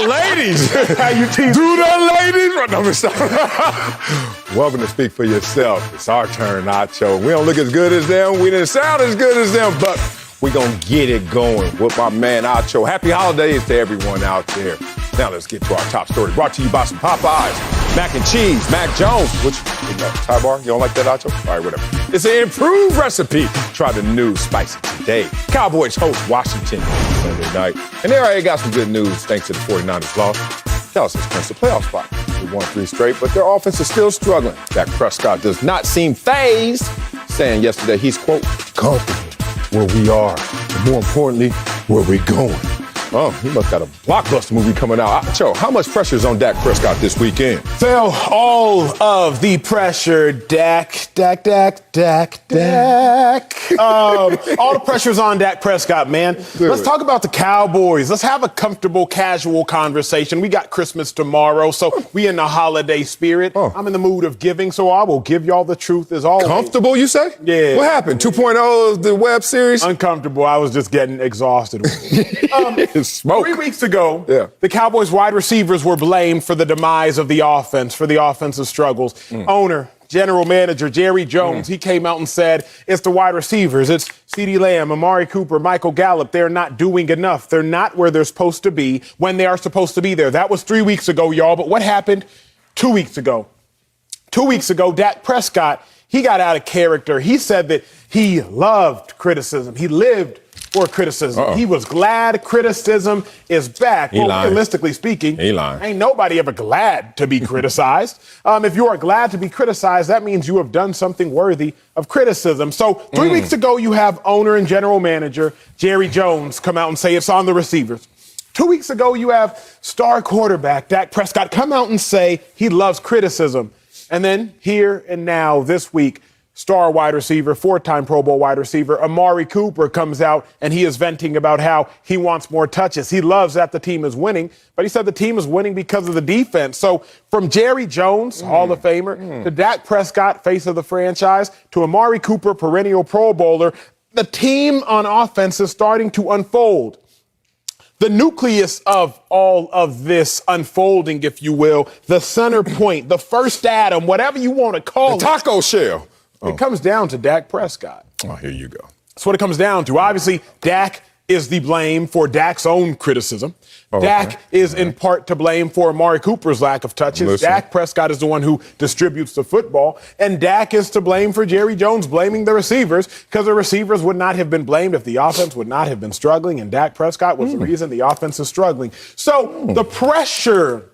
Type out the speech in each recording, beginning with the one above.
ladies. How you tease? Do the ladies? No, stop. Welcome to Speak for Yourself. It's our turn, Acho. We don't look as good as them. We didn't sound as good as them, but we're going to get it going with my man, Acho. Happy holidays to everyone out there. Now let's get to our top story. Brought to you by some Popeyes, mac and cheese, Mac Jones. Which, Thai bar? You don't like that, Acho? All right, whatever. It's an improved recipe. Try the new spicy today. Cowboys host Washington Sunday night. And they already got some good news thanks to the 49ers loss. Dallas has clinched the playoff spot. They won 3 straight, but their offense is still struggling. Dak Prescott does not seem fazed, saying yesterday he's, quote, comfortable where we are, and more importantly, where we're going. Oh, he must got a blockbuster movie coming out. Acho, how much pressure is on Dak Prescott this weekend? Phil, all of the pressure, Dak. All the pressure's on Dak Prescott, man. Let's talk about the Cowboys. Let's have a comfortable, casual conversation. We got Christmas tomorrow, so we in the holiday spirit. I'm in the mood of giving, so I will give y'all the truth as always. Comfortable, you say? Yeah. What happened? 2.0 of the web series? Uncomfortable. I was just getting exhausted. Smoke. 3 weeks ago, Yeah. the Cowboys wide receivers were blamed for the demise of the offense, for the offensive struggles. Owner, general manager Jerry Jones, he came out and said it's the wide receivers. It's CeeDee Lamb, Amari Cooper, Michael Gallup. They're not doing enough. They're not where they're supposed to be when they are supposed to be there. That was 3 weeks ago, y'all. But what happened 2 weeks ago? 2 weeks ago, Dak Prescott, he got out of character. He said that he loved criticism. He lived for criticism. He was glad criticism is back. Well, realistically speaking, ain't nobody ever glad to be criticized. If you are glad to be criticized, that means you have done something worthy of criticism. So 3 weeks ago, you have owner and general manager Jerry Jones come out and say it's on the receivers. 2 weeks ago, you have star quarterback Dak Prescott come out and say he loves criticism. And then here and now this week, star wide receiver, 4-time Pro Bowl wide receiver, Amari Cooper comes out and he is venting about how he wants more touches. He loves that the team is winning, but he said the team is winning because of the defense. So from Jerry Jones, Hall of Famer, to Dak Prescott, face of the franchise, to Amari Cooper, perennial Pro Bowler, the team on offense is starting to unfold. The nucleus of all of this unfolding, if you will, the center point, the first atom, whatever you want to call it. Taco shell. It comes down to Dak Prescott. Oh, here you go. That's what it comes down to. Obviously, Dak is the blame for Dak's own criticism. Dak is in part to blame for Amari Cooper's lack of touches. Dak Prescott is the one who distributes the football. And Dak is to blame for Jerry Jones blaming the receivers because the receivers would not have been blamed if the offense would not have been struggling. And Dak Prescott was the reason the offense is struggling. So the pressure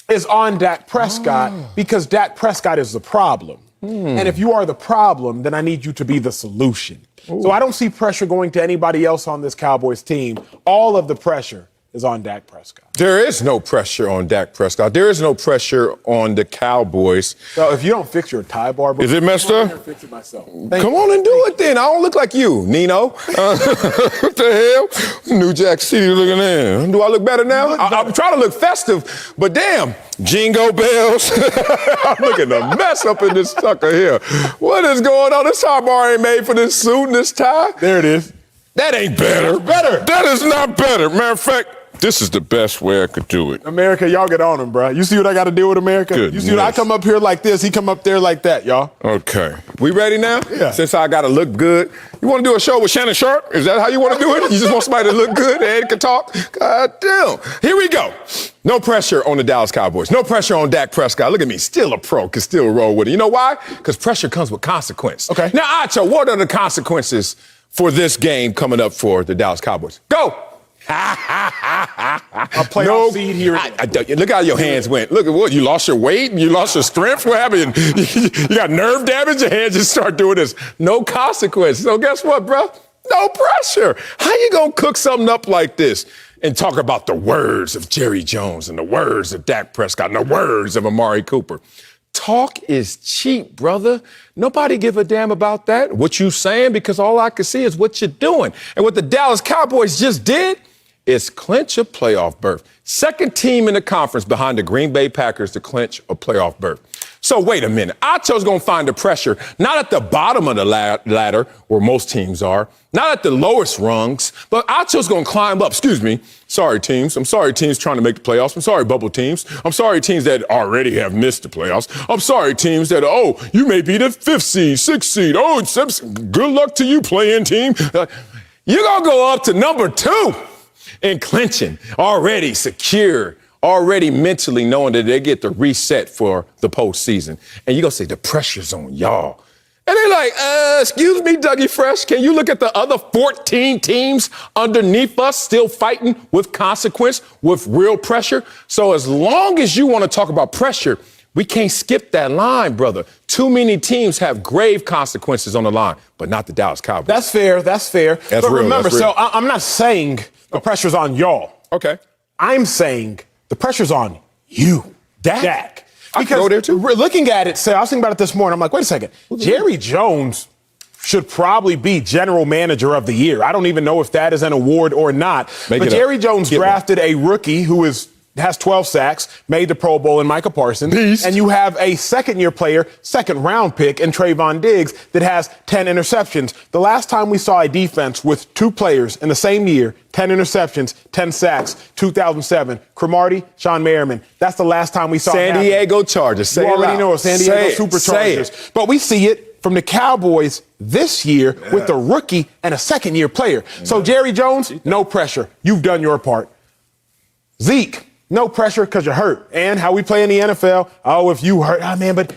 is on Dak Prescott because Dak Prescott is the problem. And if you are the problem, then I need you to be the solution. So I don't see pressure going to anybody else on this Cowboys team. All of the pressure is on Dak Prescott. There is no pressure on Dak Prescott. There is no pressure on the Cowboys. So if you don't fix your tie bar, is it messed up? I'll fix it myself. Come on and do it then. I don't look like you, Nino. What the hell? New Jack City looking in. Do I look better now? I'm trying to look festive, but damn, jingle bells. I'm looking a mess up in this sucker here. What is going on? This tie bar ain't made for this suit and this tie. There it is. That ain't better. Better. That is not better. Matter of fact, this is the best way I could do it. America, y'all get on him, bro. You see what I got to deal with, America? Goodness. You see what I come up here like this, he come up there like that, y'all. Okay. We ready now? Yeah. Since I got to look good. You want to do a show with Shannon Sharp? Is that how you want to do it? You just want somebody to look good and can talk? God damn. Here we go. No pressure on the Dallas Cowboys. No pressure on Dak Prescott. Look at me. Still a pro. Can still roll with it. You know why? Because pressure comes with consequence. Okay. Now, Acho, what are the consequences for this game coming up for the Dallas Cowboys? Go. I'll play no seed here. Look how your hands went. Look at what, you lost your weight? You lost your strength? What happened? You got nerve damage? Your hands just start doing this. No consequence. So guess what, bro? No pressure. How you gonna cook something up like this and talk about the words of Jerry Jones and the words of Dak Prescott and the words of Amari Cooper? Talk is cheap, brother. Nobody give a damn about that. What you saying, because all I can see is what you're doing. And what the Dallas Cowboys just did is clinch a playoff berth. Second team in the conference behind the Green Bay Packers to clinch a playoff berth. So wait a minute. Acho's going to find the pressure, not at the bottom of the ladder, where most teams are, not at the lowest rungs, but Acho's going to climb up. Excuse me. Sorry, teams. I'm sorry, teams trying to make the playoffs. I'm sorry, bubble teams. I'm sorry, teams that already have missed the playoffs. I'm sorry, teams that, you may be the 5th seed, 6th seed. Good luck to you, playing team. You're going to go up to number 2 in clinching, already secure, already mentally knowing that they get the reset for the postseason. And you're going to say, the pressure's on y'all. And they're like, excuse me, Dougie Fresh, can you look at the other 14 teams underneath us still fighting with consequence, with real pressure? So as long as you want to talk about pressure, we can't skip that line, brother. Too many teams have grave consequences on the line, but not the Dallas Cowboys. That's fair. But real, remember, that's real. so I'm not saying the pressure's on y'all. Okay. I'm saying the pressure's on you, Dak. I can go there too. We're looking at it, I was thinking about it this morning. I'm like, wait a second. Jerry Jones should probably be general manager of the year. I don't even know if that is an award or not. But Jerry Jones drafted a rookie who has 12 sacks, made the Pro Bowl in Micah Parsons. Beast. And you have a second-year player, second-round pick in Trayvon Diggs that has 10 interceptions. The last time we saw a defense with 2 players in the same year, 10 interceptions, 10 sacks, 2007, Cromartie, Sean Merriman. That's the last time we saw San Diego Chargers. You already know San Diego Superchargers. But we see it from the Cowboys this year with a rookie and a second-year player. So Jerry Jones, no pressure. You've done your part. Zeke, no pressure because you're hurt. And how we play in the NFL, if you hurt,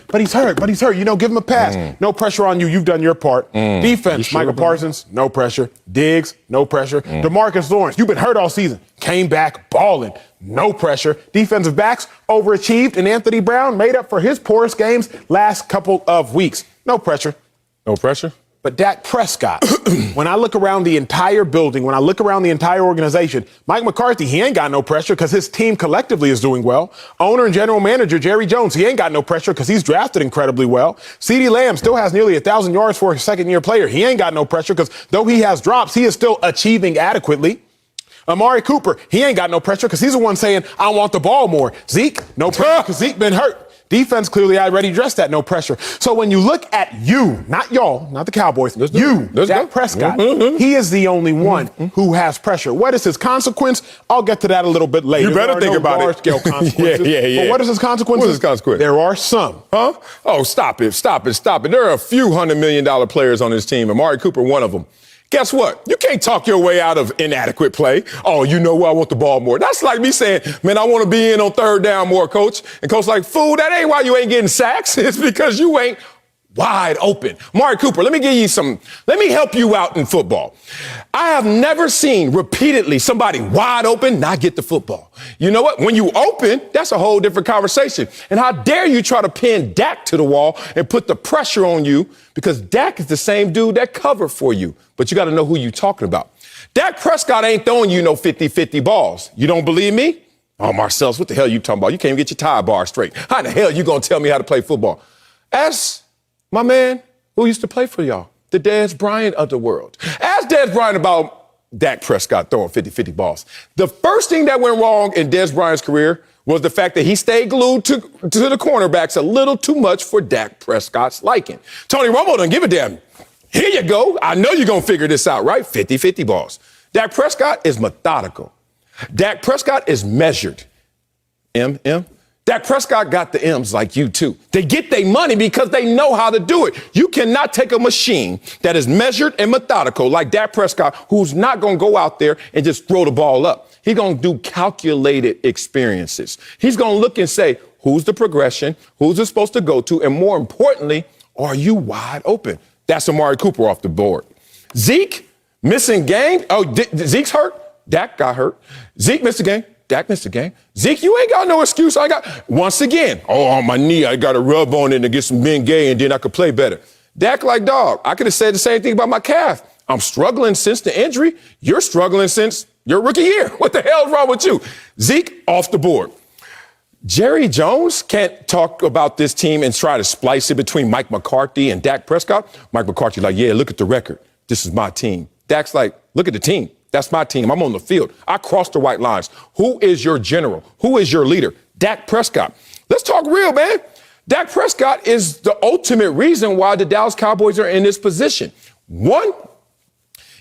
but he's hurt. Give him a pass. No pressure on you. You've done your part. Defense, Micah Parsons, no pressure. Diggs, no pressure. DeMarcus Lawrence, you've been hurt all season. Came back balling, no pressure. Defensive backs overachieved, and Anthony Brown made up for his poorest games last couple of weeks. No pressure. No pressure? But Dak Prescott, when I look around the entire building, when I look around the entire organization, Mike McCarthy, he ain't got no pressure because his team collectively is doing well. Owner and general manager Jerry Jones, he ain't got no pressure because he's drafted incredibly well. CeeDee Lamb still has nearly 1,000 yards for a second-year player. He ain't got no pressure because though he has drops, he is still achieving adequately. Amari Cooper, he ain't got no pressure because he's the one saying, I want the ball more. Zeke, no pressure because Zeke been hurt. Defense, clearly, I already addressed that, no pressure. So when you look at you, not y'all, not the Cowboys, Dak Prescott, he is the only one who has pressure. What is his consequence? I'll get to that a little bit later. You better think about it. Large-scale consequences. Yeah. But what is his consequences? What is his consequence? There are some. Huh? Oh, stop it. There are a few $100 million players on this team. Amari Cooper, one of them. Guess what? You can't talk your way out of inadequate play. Oh, I want the ball more. That's like me saying, man, I want to be in on 3rd down more, coach. And coach like, fool, that ain't why you ain't getting sacks. It's because you ain't wide open. Amari Cooper, let me help you out in football. I have never seen repeatedly somebody wide open not get the football. You know what? When you open, that's a whole different conversation. And how dare you try to pin Dak to the wall and put the pressure on you, because Dak is the same dude that covered for you. But you got to know who you're talking about. Dak Prescott ain't throwing you no 50-50 balls. You don't believe me? Oh, Marcellus, what the hell are you talking about? You can't even get your tie bar straight. How the hell are you going to tell me how to play football? Ask my man who used to play for y'all, the Dez Bryant of the world. Ask Dez Bryant about Dak Prescott throwing 50-50 balls. The first thing that went wrong in Dez Bryant's career was the fact that he stayed glued to the cornerbacks a little too much for Dak Prescott's liking. Tony Romo doesn't give a damn. Here you go. I know you're going to figure this out, right? 50-50 balls. Dak Prescott is methodical. Dak Prescott is measured. Dak Prescott got the M's like you, too. They get their money because they know how to do it. You cannot take a machine that is measured and methodical like Dak Prescott, who's not going to go out there and just throw the ball up. He's going to do calculated experiences. He's going to look and say, who's the progression? Who's it supposed to go to? And more importantly, are you wide open? That's Amari Cooper off the board. Zeke, missing game. Oh, Zeke's hurt. Dak got hurt. Zeke missed a game. Dak missed a game. Zeke, you ain't got no excuse. Once again, on my knee, I got to rub on it to get some Bengay, and then I could play better. Dak like, dog, I could have said the same thing about my calf. I'm struggling since the injury. You're struggling since your rookie year. What the hell is wrong with you? Zeke, off the board. Jerry Jones can't talk about this team and try to splice it between Mike McCarthy and Dak Prescott. Mike McCarthy like, yeah, look at the record. This is my team. Dak's like, look at the team. That's my team. I'm on the field. I crossed the white lines. Who is your general? Who is your leader? Dak Prescott. Let's talk real, man. Dak Prescott is the ultimate reason why the Dallas Cowboys are in this position. One,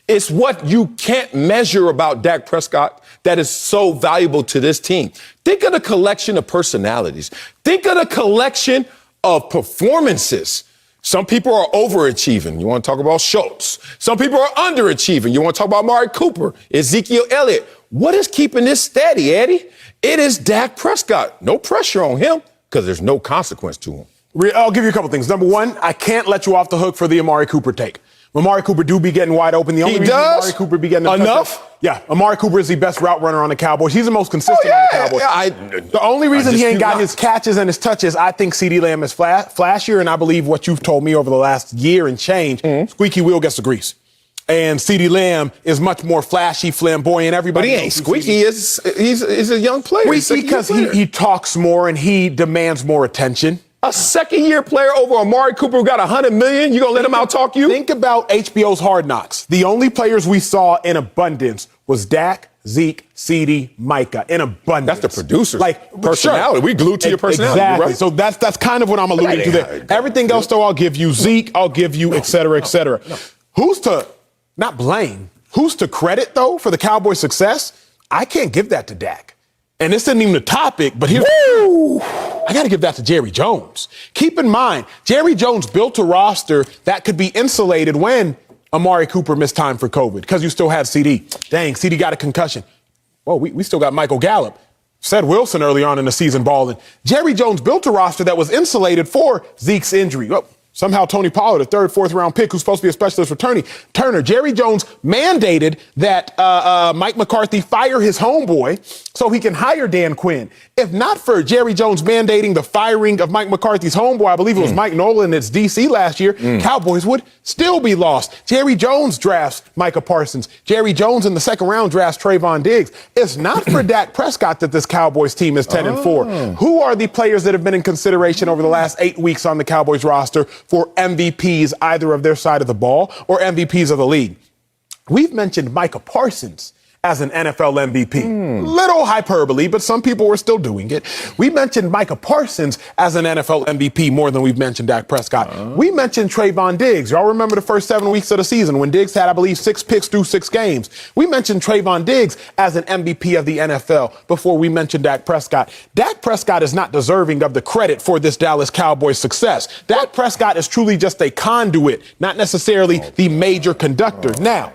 it's what you can't measure about Dak Prescott that is so valuable to this team. Think of the collection of personalities. Think of the collection of performances. Some people are overachieving. You want to talk about Schultz. Some people are underachieving. You want to talk about Amari Cooper, Ezekiel Elliott. What is keeping this steady, Eddie? It is Dak Prescott. No pressure on him because there's no consequence to him. I'll give you a couple things. Number one, I can't let you off the hook for the Amari Cooper take. Amari Cooper do be getting wide open. The only reason Amari Cooper be getting enough? Yeah, Amari Cooper is the best route runner on the Cowboys. He's the most consistent on the Cowboys. The only reason he ain't got his catches and his touches, I think CeeDee Lamb is flashier, and I believe what you've told me over the last year and change, squeaky wheel gets the grease. And CeeDee Lamb is much more flashy, flamboyant. Everybody, but he ain't squeaky. He's a young player. Squeaky because he talks more and he demands more attention. A second-year player over Amari Cooper who got $100 million, you gonna let him out-talk you? Think about HBO's Hard Knocks. The only players we saw in abundance was Dak, Zeke, CeeDee, Micah. In abundance. That's the producers. Like personality. Sure. We glued to your personality. Exactly. Right? So that's kind of what I'm alluding to there. Everything else, though, I'll give you. Zeke, I'll give you, et cetera, et cetera. Who's to not blame? Who's to credit, though, for the Cowboys' success? I can't give that to Dak. And this isn't even the topic, but here's I got to give that to Jerry Jones. Keep in mind, Jerry Jones built a roster that could be insulated when Amari Cooper missed time for COVID because you still had CD. Dang, CD got a concussion. Well, we still got Michael Gallup. Ced Wilson early on in the season balling. Jerry Jones built a roster that was insulated for Zeke's injury. Oh, somehow Tony Pollard, a third, fourth-round pick who's supposed to be a specialist for Turner. Jerry Jones mandated that Mike McCarthy fire his homeboy so he can hire Dan Quinn. If not for Jerry Jones mandating the firing of Mike McCarthy's homeboy, I believe it was Mike Nolan at D.C. last year, Cowboys would still be lost. Jerry Jones drafts Micah Parsons. Jerry Jones in the second round drafts Trayvon Diggs. It's not for Dak Prescott that this Cowboys team is 10-4. Who are the players that have been in consideration over the last 8 weeks on the Cowboys roster for MVPs either of their side of the ball or MVPs of the league? We've mentioned Micah Parsons as an NFL MVP. Little hyperbole, but some people were still doing it. We mentioned Micah Parsons as an NFL MVP more than we've mentioned Dak Prescott. We mentioned Trayvon Diggs. Y'all remember the first 7 weeks of the season when Diggs had, I believe, 6 picks through 6 games. We mentioned Trayvon Diggs as an MVP of the NFL before we mentioned Dak Prescott. Dak Prescott is not deserving of the credit for this Dallas Cowboys success. Dak Prescott is truly just a conduit, not necessarily the major conductor. Now,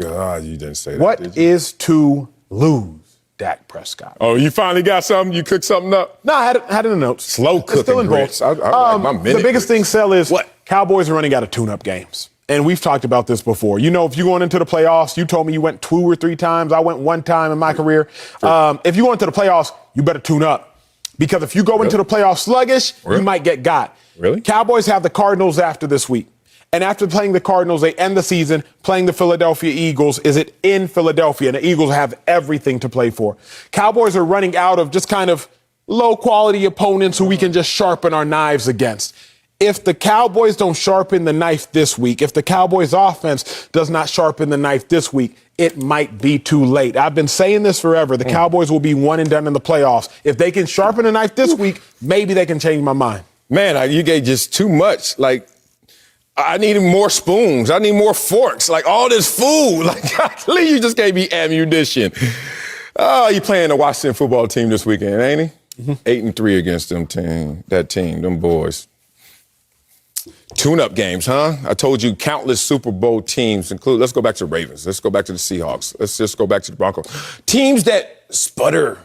God, you didn't say that. What is to lose, Dak Prescott? Oh, you finally got something? You cooked something up? No, I had it in the notes. Slow cooking. It's still in grits. I like my minute the biggest grits. thing, Sel, is what? Cowboys are running out of tune-up games. And we've talked about this before. You know, if you're going into the playoffs, you told me you went 2 or 3 times. I went 1 time in my career. If you go into the playoffs, you better tune up. Because if you go into the playoffs sluggish, you might get got. Really? Cowboys have the Cardinals after this week. And after playing the Cardinals, they end the season playing the Philadelphia Eagles. Is it in Philadelphia? And the Eagles have everything to play for. Cowboys are running out of just kind of low-quality opponents who we can just sharpen our knives against. If the Cowboys don't sharpen the knife this week, if the Cowboys offense does not sharpen the knife this week, it might be too late. I've been saying this forever. The Cowboys will be 1 and done in the playoffs. If they can sharpen the knife this week, maybe they can change my mind. Man, you gave just too much. Like, I need more spoons. I need more forks. Like, all this food. Like, golly, you just gave me ammunition. Oh, you playing the Washington football team this weekend, ain't he? 8-3 against that team, them boys. Tune-up games, huh? I told you countless Super Bowl teams include. Let's go back to the Ravens. Let's go back to the Seahawks. Let's just go back to the Broncos. Teams that sputter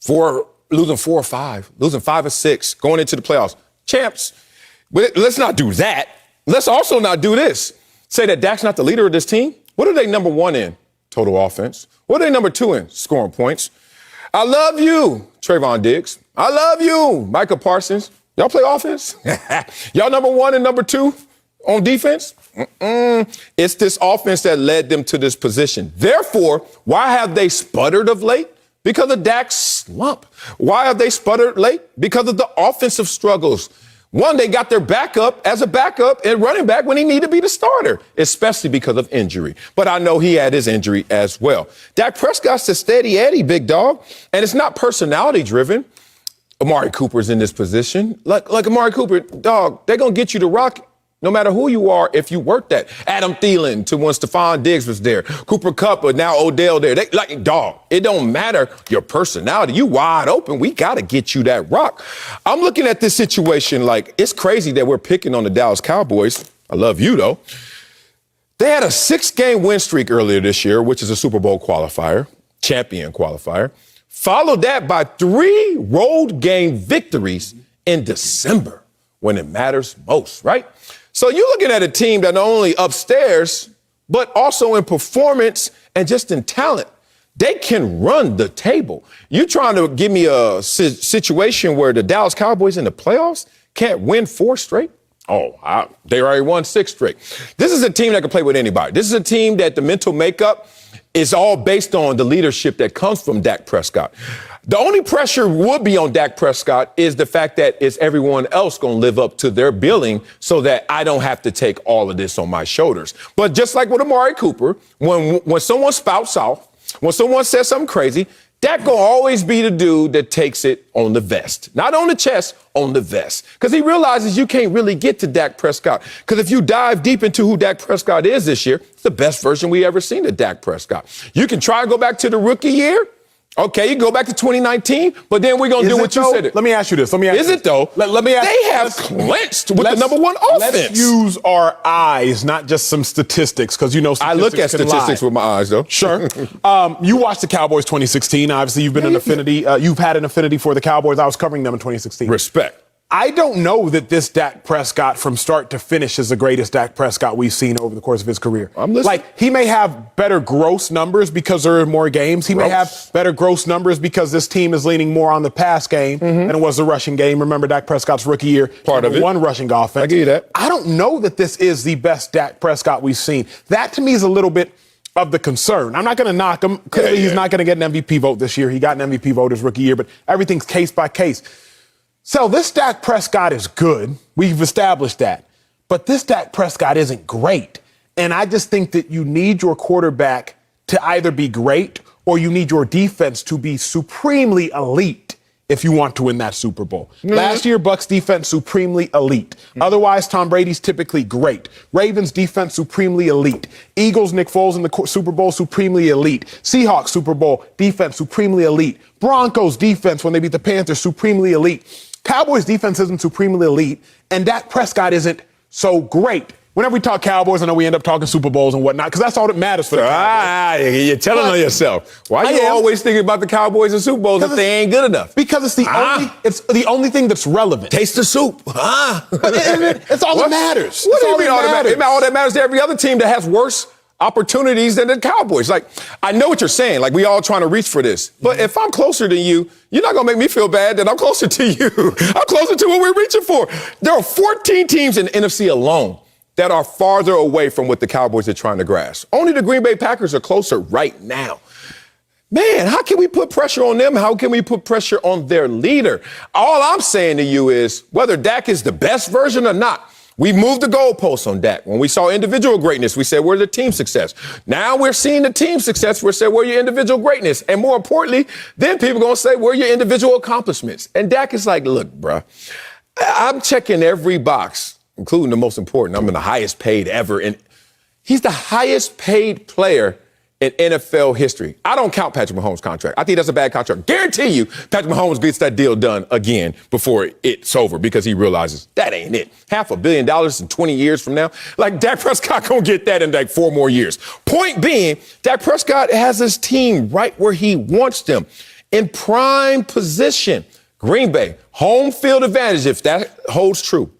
for losing 4 or 5, losing 5 or 6, going into the playoffs. Champs. But let's not do that. Let's also not do this. Say that Dak's not the leader of this team. What are they number 1 in? Total offense. What are they number 2 in? Scoring points. I love you, Trayvon Diggs. I love you, Micah Parsons. Y'all play offense? Y'all number 1 and number 2 on defense? It's this offense that led them to this position. Therefore, why have they sputtered of late? Because of Dak's slump. Why have they sputtered late? Because of the offensive struggles. One, they got their backup as a backup and running back when he needed to be the starter, especially because of injury. But I know he had his injury as well. Dak Prescott's a steady Eddie, big dog, and it's not personality driven. Amari Cooper's in this position. Like Amari Cooper, dog, they're going to get you to rock no matter who you are if you work that. Adam Thielen to when Stephon Diggs was there. Cooper Kupp, but now Odell there. Dog, it don't matter your personality. You wide open. We got to get you that rock. I'm looking at this situation like it's crazy that we're picking on the Dallas Cowboys. I love you, though. They had a 6-game win streak earlier this year, which is a Super Bowl qualifier, champion qualifier. Followed that by 3 road game victories in December when it matters most, right? So you're looking at a team that not only upstairs, but also in performance and just in talent. They can run the table. You trying to give me a situation where the Dallas Cowboys in the playoffs can't win 4 straight? They already won 6 straight. This is a team that can play with anybody. This is a team that the mental makeup is all based on the leadership that comes from Dak Prescott. The only pressure would be on Dak Prescott is the fact that is everyone else going to live up to their billing so that I don't have to take all of this on my shoulders. But just like with Amari Cooper, when someone spouts off, when someone says something crazy, Dak going to always be the dude that takes it on the vest. Not on the chest, on the vest. Because he realizes you can't really get to Dak Prescott. Because if you dive deep into who Dak Prescott is this year, it's the best version we ever seen of Dak Prescott. You can try and go back to the rookie year. Okay, you go back to 2019, but then we're going to do what you said. Let me ask you this. Is it, though? Let me ask They have clinched with the number 1 offense. Let's use our eyes, not just some statistics, because you know statistics I look at statistics with my eyes, though. Sure. You watched the Cowboys 2016. Obviously, you've been an affinity. You've had an affinity for the Cowboys. I was covering them in 2016. Respect. I don't know that this Dak Prescott from start to finish is the greatest Dak Prescott we've seen over the course of his career. I'm listening. Like, he may have better gross numbers because there are more games. He may have better gross numbers because this team is leaning more on the pass game than it was the rushing game. Remember Dak Prescott's rookie year. Part of it. 1 rushing offense. I give you that. I don't know that this is the best Dak Prescott we've seen. That, to me, is a little bit of the concern. I'm not going to knock him. Clearly, he's not going to get an MVP vote this year. He got an MVP vote his rookie year, but everything's case by case. So this Dak Prescott is good. We've established that. But this Dak Prescott isn't great. And I just think that you need your quarterback to either be great or you need your defense to be supremely elite if you want to win that Super Bowl. Last year, Bucs defense supremely elite. Otherwise, Tom Brady's typically great. Ravens defense supremely elite. Eagles, Nick Foles in the Super Bowl, supremely elite. Seahawks Super Bowl defense supremely elite. Broncos defense when they beat the Panthers supremely elite. Cowboys defense isn't supremely elite, and Dak Prescott isn't so great. Whenever we talk Cowboys, I know we end up talking Super Bowls and whatnot, because that's all that matters for the Cowboys. You're telling on yourself. Why are you always thinking about the Cowboys and Super Bowls if they ain't good enough? Because it's the only thing that's relevant. Taste the soup. It's all that matters. What do you mean all that matters? All that matters to every other team that has worse opportunities than the Cowboys. Like, I know what you're saying. Like, we all trying to reach for this. But if I'm closer to you, you're not going to make me feel bad that I'm closer to you. I'm closer to what we're reaching for. There are 14 teams in the NFC alone that are farther away from what the Cowboys are trying to grasp. Only the Green Bay Packers are closer right now. Man, how can we put pressure on them? How can we put pressure on their leader? All I'm saying to you is whether Dak is the best version or not, we moved the goalposts on Dak. When we saw individual greatness, we said, where's the team success? Now we're seeing the team success. We're saying, where's your individual greatness? And more importantly, then people are going to say, where are your individual accomplishments? And Dak is like, look, bruh, I'm checking every box, including the most important. I'm in the highest paid ever. And he's the highest paid player in NFL history. I don't count Patrick Mahomes' contract. I think that's a bad contract. Guarantee you Patrick Mahomes gets that deal done again before it's over because he realizes that ain't it. $500 million in 20 years from now. Like, Dak Prescott gonna get that in like 4 more years. Point being, Dak Prescott has his team right where he wants them, in prime position. Green Bay, home field advantage, if that holds true.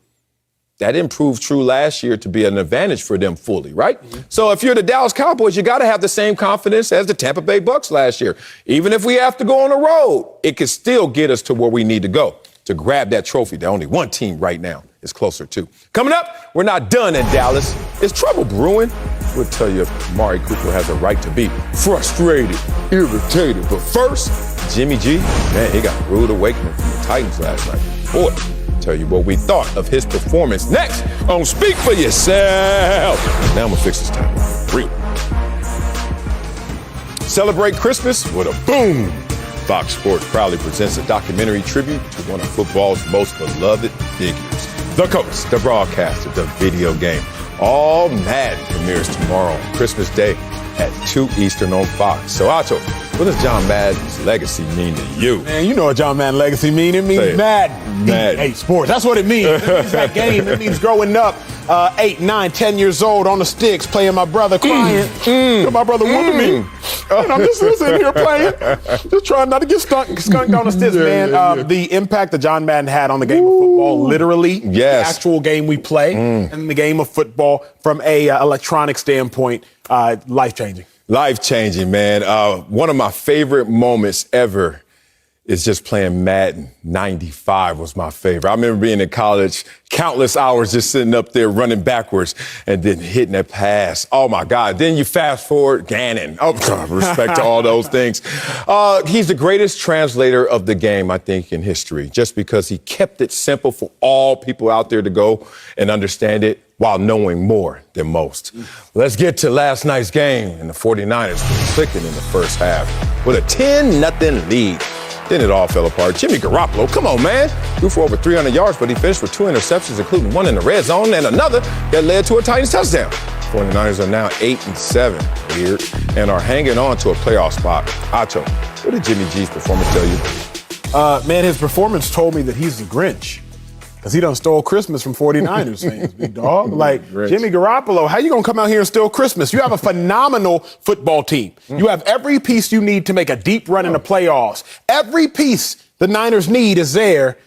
That didn't prove true last year to be an advantage for them fully, right? So if you're the Dallas Cowboys, you got to have the same confidence as the Tampa Bay Bucs last year. Even if we have to go on the road, it can still get us to where we need to go to grab that trophy that only one team right now is closer to. Coming up, we're not done in Dallas. Is trouble brewing? We'll tell you if Amari Cooper has a right to be frustrated, irritated. But first, Jimmy G, man, he got a rude awakening from the Titans last night. Boy, tell you what we thought of his performance next on Speak for Yourself. Now I'm gonna fix this time. Real. Celebrate Christmas with a boom. Fox Sports proudly presents a documentary tribute to one of football's most beloved figures. The Colts, the broadcaster, the video game. All Madden premieres tomorrow on Christmas Day at 2 Eastern on Fox. So, Acho, what does John Madden's legacy mean to you? Man, you know what John Madden's legacy means. It means Madden. Hey, sports. That's what it means. It means that game. It means growing up 8, 9, 10 years old on the sticks, playing my brother, crying. My brother whooping me. And I'm just sitting here playing, just trying not to get skunked on the sticks, man. The impact that John Madden had on the game of football, literally, the actual game we play, and the game of football from a electronic standpoint, life-changing. Life-changing, man. One of my favorite moments ever is just playing Madden. 95 was my favorite. I remember being in college, countless hours just sitting up there running backwards and then hitting that pass. Oh, my God. Then you fast forward, Gannon. Oh, God, respect to all those things. He's the greatest translator of the game, I think, in history, just because he kept it simple for all people out there to go and understand it while knowing more than most. Let's get to last night's game, and the 49ers were clicking in the first half with a 10-0 lead. Then it all fell apart. Jimmy Garoppolo, come on, man. Threw for over 300 yards, but he finished with 2 interceptions, including one in the red zone and another that led to a Titans touchdown. 49ers are now 8-7, weird, and are hanging on to a playoff spot. Acho, what did Jimmy G's performance tell you? Man, his performance told me that he's the Grinch. Because he done stole Christmas from 49ers fans, big dog. Like, Jimmy Garoppolo, how you going to come out here and steal Christmas? You have a phenomenal football team. You have every piece you need to make a deep run in the playoffs. Every piece the Niners need is there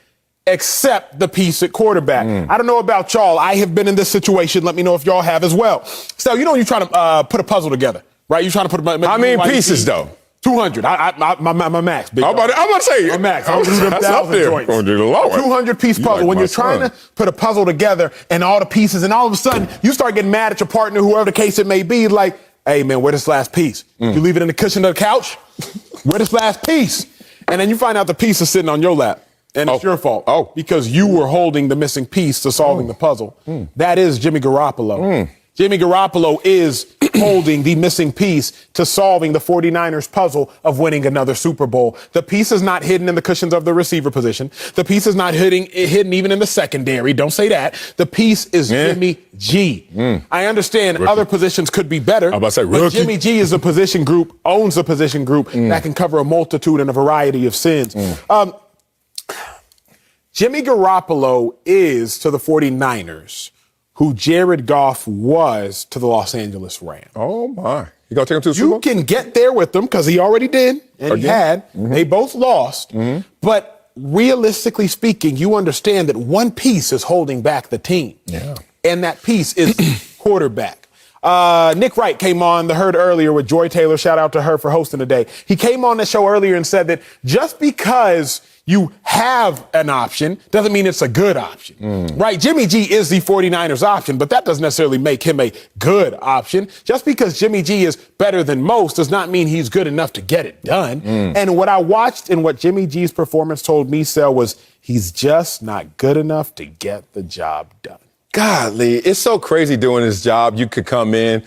except the piece at quarterback. I don't know about y'all. I have been in this situation. Let me know if y'all have as well. So, you know, you're trying to put a puzzle together, right? You're trying to put How many pieces, though? 200. My max. Big I'm about to say. My max. That's up there. 200-piece puzzle. When you're trying to put a puzzle together and all the pieces, and all of a sudden you start getting mad at your partner, whoever the case it may be, like, hey, man, where this last piece? You leave it in the cushion of the couch? Where this last piece? And then you find out the piece is sitting on your lap. And it's your fault. Because you were holding the missing piece to solving the puzzle. That is Jimmy Garoppolo. Jimmy Garoppolo is holding the missing piece to solving the 49ers puzzle of winning another Super Bowl. The piece is not hidden in the cushions of the receiver position. The piece is not hidden even in the secondary. Don't say that. The piece is Jimmy G. I understand other positions could be better. I'm about to say but Jimmy G is a position group, owns a position group that can cover a multitude and a variety of sins. Jimmy Garoppolo is to the 49ers who Jared Goff was to the Los Angeles Rams. Oh, my. You going to take him to the Super Bowl? You can get there with them because he already did, and he had. They both lost. But realistically speaking, you understand that one piece is holding back the team. And that piece is quarterback. Nick Wright came on the herd earlier with Joy Taylor. Shout out to her for hosting today. He came on the show earlier and said that just because you have an option doesn't mean it's a good option, right? Jimmy G is the 49ers option, but that doesn't necessarily make him a good option. Just because Jimmy G is better than most does not mean he's good enough to get it done. And what I watched and what Jimmy G's performance told me, Sel, was he's just not good enough to get the job done. Golly, it's so crazy doing this job. You could come in,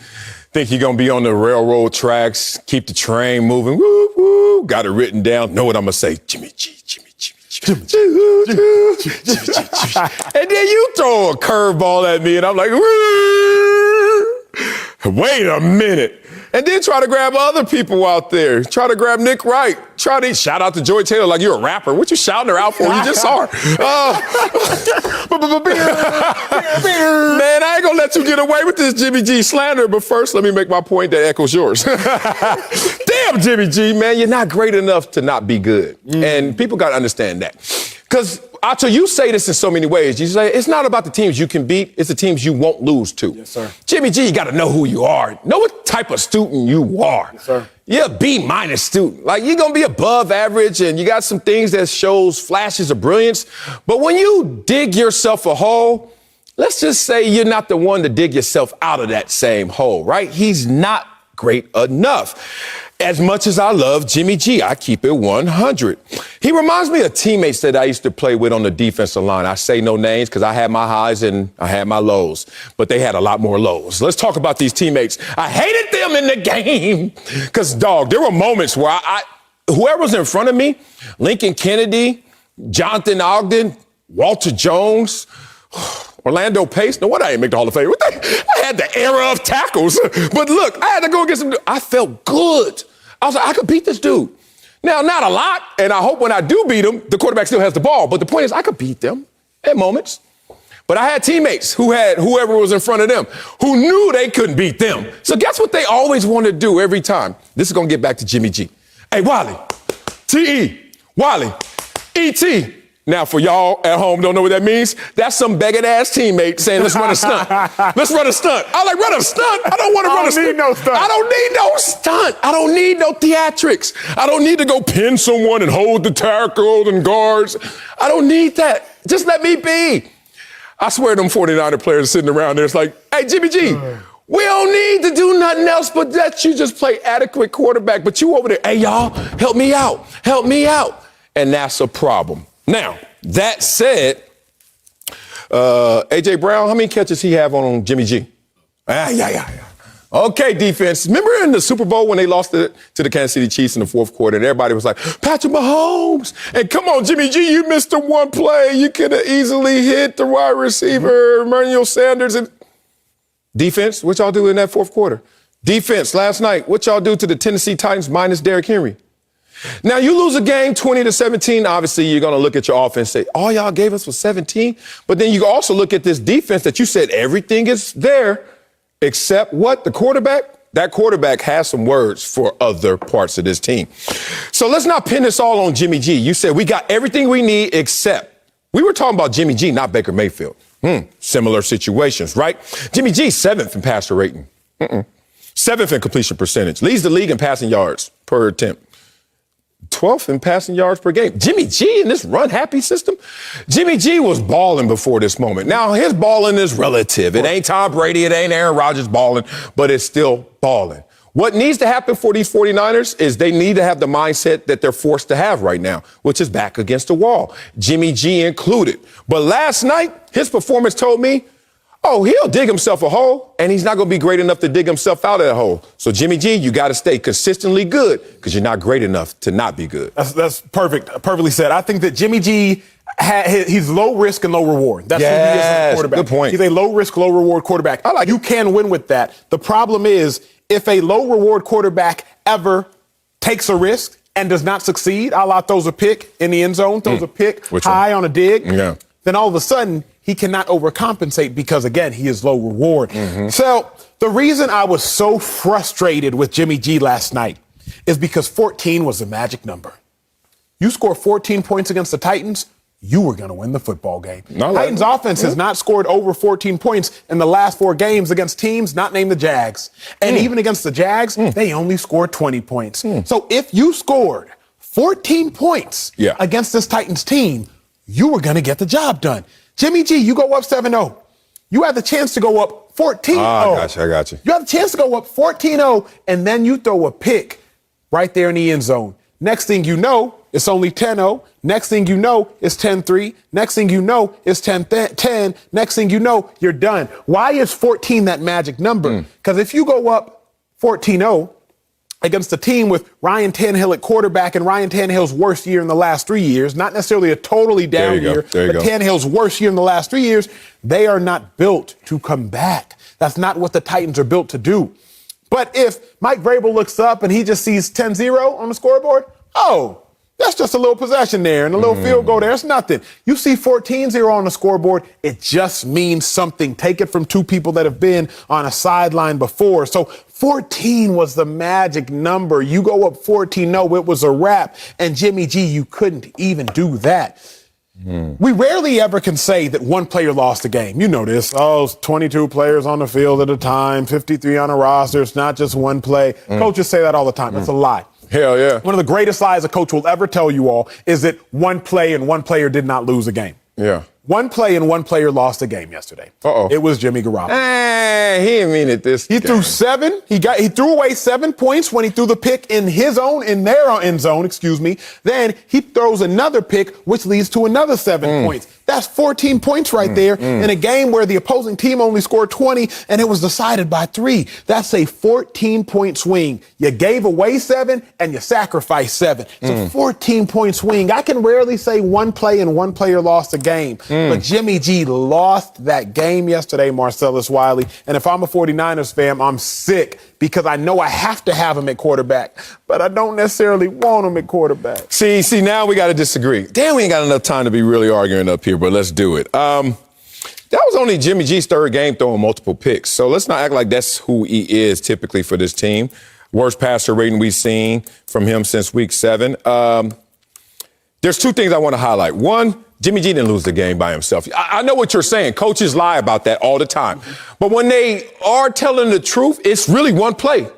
think you're going to be on the railroad tracks, keep the train moving, woo, woo, got it written down, know what I'm going to say, Jimmy G, Jimmy. And then you throw a curveball at me, and I'm like, wait a minute. And then try to grab other people out there. Try to grab Nick Wright. Try to shout out to Joy Taylor like you're a rapper. What you shouting her out for? You just saw her. Man, I ain't gonna let you get away with this Jimmy G slander. But first, let me make my point that echoes yours. Damn, Jimmy G, man, you're not great enough to not be good. And people gotta understand that. Because, Acho, you say this in so many ways. You say it's not about the teams you can beat, it's the teams you won't lose to. Yes, sir. Jimmy G, you got to know who you are. Know what type of student you are. Yes, sir. You're a B- student. Like, you're going to be above average, and you got some things that shows flashes of brilliance. But when you dig yourself a hole, let's just say you're not the one to dig yourself out of that same hole, right? He's not great enough. As much as I love Jimmy G, I keep it 100. He reminds me of teammates that I used to play with on the defensive line. I say no names because I had my highs and I had my lows, but they had a lot more lows. Let's talk about these teammates. I hated them in the game because, dog, there were moments where whoever's in front of me, Lincoln Kennedy, Jonathan Ogden, Walter Jones, Orlando Pace. No wonder I didn't make the Hall of Fame. I had the era of tackles. But look, I had to go against him. I felt good. I was like, I could beat this dude. Now, not a lot, and I hope when I do beat him, the quarterback still has the ball. But the point is, I could beat them at moments. But I had teammates who had whoever was in front of them who knew they couldn't beat them. So guess what they always want to do every time? This is going to get back to Jimmy G. Hey, Wiley, T.E., Wiley, E.T., now, for y'all at home don't know what that means, that's some begging-ass teammate saying, let's run a stunt. Let's run a stunt. I like, run a stunt? I don't want to run a stunt. I don't need no stunt. I don't need no stunt. I don't need no theatrics. I don't need to go pin someone and hold the tackle and guards. I don't need that. Just let me be. I swear them 49er players sitting around there, it's like, hey, Jimmy G, we don't need to do nothing else but let you just play adequate quarterback. But you over there, hey, y'all, help me out. Help me out. And that's a problem. Now, that said, A.J. Brown, how many catches he have on Jimmy G? Yeah. Okay, defense. Remember in the Super Bowl when they lost to the Kansas City Chiefs in the fourth quarter and everybody was like, Patrick Mahomes. And come on, Jimmy G, you missed the one play. You could have easily hit the wide receiver, Emmanuel Sanders. And defense, what y'all do in that fourth quarter? Defense, last night, what y'all do to the Tennessee Titans minus Derrick Henry? Now, you lose a game 20-17. Obviously, you're going to look at your offense and say, all y'all gave us was 17. But then you also look at this defense that you said everything is there except what? The quarterback? That quarterback has some words for other parts of this team. So let's not pin this all on Jimmy G. You said we got everything we need except. We were talking about Jimmy G, not Baker Mayfield. Similar situations, right? Jimmy G, 7th in passer rating. 7th in completion percentage. Leads the league in passing yards per attempt. 12th in passing yards per game. Jimmy G in this run-happy system? Jimmy G was balling before this moment. Now, his balling is relative. It ain't Tom Brady, it ain't Aaron Rodgers balling, but it's still balling. What needs to happen for these 49ers is they need to have the mindset that they're forced to have right now, which is back against the wall, Jimmy G included. But last night, his performance told me, oh, he'll dig himself a hole, and he's not going to be great enough to dig himself out of that hole. So, Jimmy G, you got to stay consistently good because you're not great enough to not be good. That's perfect. Perfectly said. I think that Jimmy G, he's low risk and low reward. That's who he is as a quarterback. Good point. He's a low risk, low reward quarterback. You can win with that. The problem is if a low reward quarterback ever takes a risk and does not succeed, a la throws a pick in the end zone, throws a pick high on a dig, then all of a sudden he cannot overcompensate because, again, he is low reward. So the reason I was so frustrated with Jimmy G last night is because 14 was the magic number. You score 14 points against the Titans, you were going to win the football game. Titans offense has not scored over 14 points in the last 4 games against teams not named the Jags. And even against the Jags, they only scored 20 points. So if you scored 14 points against this Titans team, you were going to get the job done. Jimmy G, you go up 7-0. You have the chance to go up 14-0. I got you. You have the chance to go up 14-0, and then you throw a pick right there in the end zone. Next thing you know, it's only 10-0. Next thing you know, it's 10-3. Next thing you know, it's 10-10. Next thing you know, you're done. Why is 14 that magic number? Because if you go up 14-0 against a team with Ryan Tannehill at quarterback and Ryan Tannehill's worst year in the last 3 years, not necessarily a totally down year, but Tannehill's worst year in the last 3 years, they are not built to come back. That's not what the Titans are built to do. But if Mike Vrabel looks up and he just sees 10-0 on the scoreboard, that's just a little possession there and a little field goal there. It's nothing. You see 14-0 on the scoreboard, it just means something. Take it from 2 people that have been on a sideline before. So 14 was the magic number. You go up 14-0, it was a wrap. And Jimmy G, you couldn't even do that. We rarely ever can say that one player lost the game. You know this. 22 players on the field at a time, 53 on a roster. It's not just one play. Coaches say that all the time. That's a lie. Hell yeah. One of the greatest lies a coach will ever tell you all is that one play and one player did not lose a game. Yeah. One play and one player lost a game yesterday. It was Jimmy Garoppolo. He didn't mean it this He game. threw 7. He threw away 7 points when he threw the pick in their end zone, Then he throws another pick, which leads to another 7 points. That's 14 points right there in a game where the opposing team only scored 20 and it was decided by 3. That's a 14-point swing. You gave away 7 and you sacrificed 7. It's a 14-point swing. I can rarely say one play and one player lost a game, but Jimmy G lost that game yesterday, Marcellus Wiley. And if I'm a 49ers fan, I'm sick because I know I have to have him at quarterback, but I don't necessarily want him at quarterback. See, now we got to disagree. Damn, we ain't got enough time to be really arguing up here, but let's do it. That was only Jimmy G's third game throwing multiple picks, so let's not act like that's who he is typically for this team. Worst passer rating we've seen from him since week 7. There's 2 things I want to highlight. One, Jimmy G didn't lose the game by himself. I know what you're saying. Coaches lie about that all the time. But when they are telling the truth, it's really one play.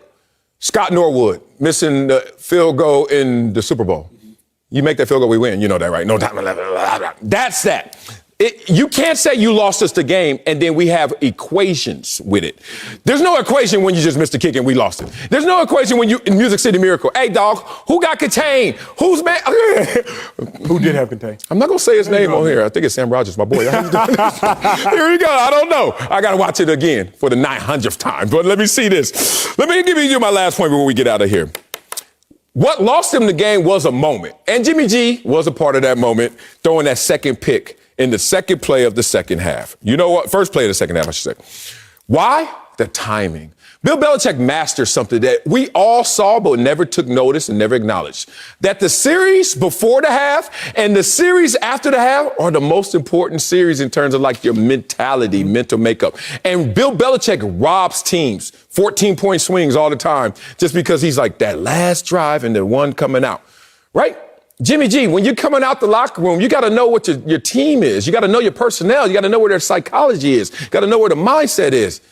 Scott Norwood missing the field goal in the Super Bowl. You make that field goal, we win. You know that, right? No time. That's that. You can't say you lost us the game and then we have equations with it. There's no equation when you just missed the kick and we lost it. There's no equation when you in Music City Miracle. Hey, dog, who got contained? Who's man? Who did have contained? I'm not going to say his name on here. I think it's Sam Rogers, my boy. Here we go. I don't know. I got to watch it again for the 900th time. But let me see this. Let me give you my last point before we get out of here. What lost him the game was a moment. And Jimmy G was a part of that moment, throwing that second pick in the second play of the second half. You know what? First play of the second half, I should say. Why? The timing. Bill Belichick mastered something that we all saw but never took notice and never acknowledged. That the series before the half and the series after the half are the most important series in terms of like your mentality, mental makeup. And Bill Belichick robs teams 14-point swings all the time just because he's like that last drive and the one coming out, right? Jimmy G, when you're coming out the locker room, you got to know what your team is. You got to know your personnel. You got to know where their psychology is. You got to know where the mindset is.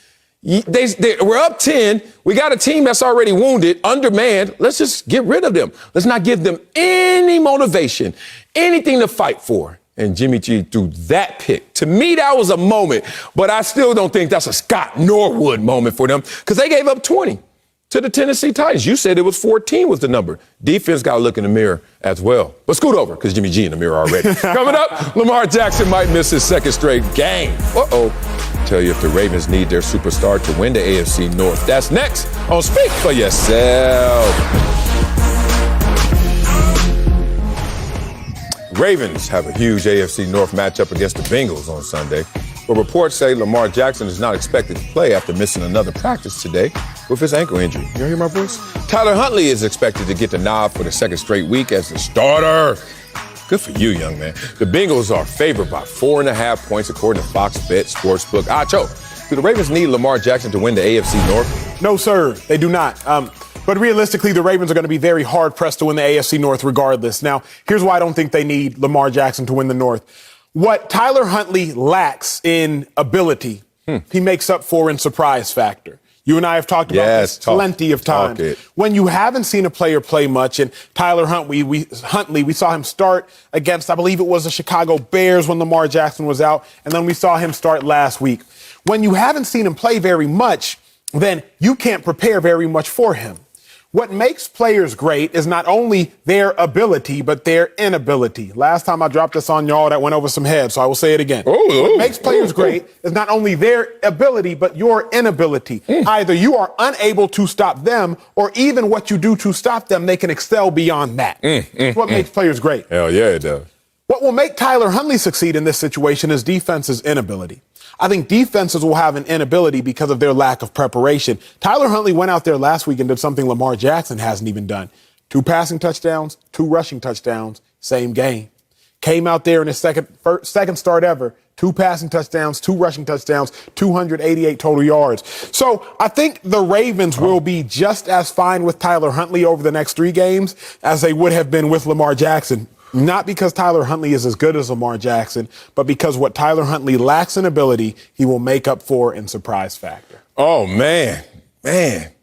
We're up 10. We got a team that's already wounded, undermanned. Let's just get rid of them. Let's not give them any motivation, anything to fight for. And Jimmy G threw that pick. To me, that was a moment, but I still don't think that's a Scott Norwood moment for them because they gave up 20. To the Tennessee Titans. You said it was 14 was the number. Defense got to look in the mirror as well. But scoot over, because Jimmy G in the mirror already. Coming up, Lamar Jackson might miss his second straight game. Tell you if the Ravens need their superstar to win the AFC North. That's next on Speak for Yourself. Ravens have a huge AFC North matchup against the Bengals on Sunday. But reports say Lamar Jackson is not expected to play after missing another practice today with his ankle injury. You hear my voice? Tyler Huntley is expected to get the nod for the second straight week as the starter. Good for you, young man. The Bengals are favored by 4.5 points according to Fox Bet Sportsbook. Acho, do the Ravens need Lamar Jackson to win the AFC North? No, sir, they do not. But realistically, the Ravens are going to be very hard-pressed to win the AFC North regardless. Now, here's why I don't think they need Lamar Jackson to win the North. What Tyler Huntley lacks in ability, he makes up for in surprise factor. You and I have talked about this plenty of times. When you haven't seen a player play much, and Tyler Huntley, we saw him start against, I believe it was the Chicago Bears when Lamar Jackson was out, and then we saw him start last week. When you haven't seen him play very much, then you can't prepare very much for him. What makes players great is not only their ability, but their inability. Last time I dropped this on y'all, that went over some heads, so I will say it again. What makes players great is not only their ability, but your inability. Either you are unable to stop them, or even what you do to stop them, they can excel beyond that. That's what makes players great. Hell yeah, it does. What will make Tyler Huntley succeed in this situation is defense's inability. I think defenses will have an inability because of their lack of preparation. Tyler Huntley went out there last week and did something Lamar Jackson hasn't even done. 2 passing touchdowns, 2 rushing touchdowns, same game. Came out there in his second start ever, 2 passing touchdowns, 2 rushing touchdowns, 288 total yards. So I think the Ravens will be just as fine with Tyler Huntley over the next 3 games as they would have been with Lamar Jackson. Not because Tyler Huntley is as good as Lamar Jackson, but because what Tyler Huntley lacks in ability, he will make up for in surprise factor. Oh, man.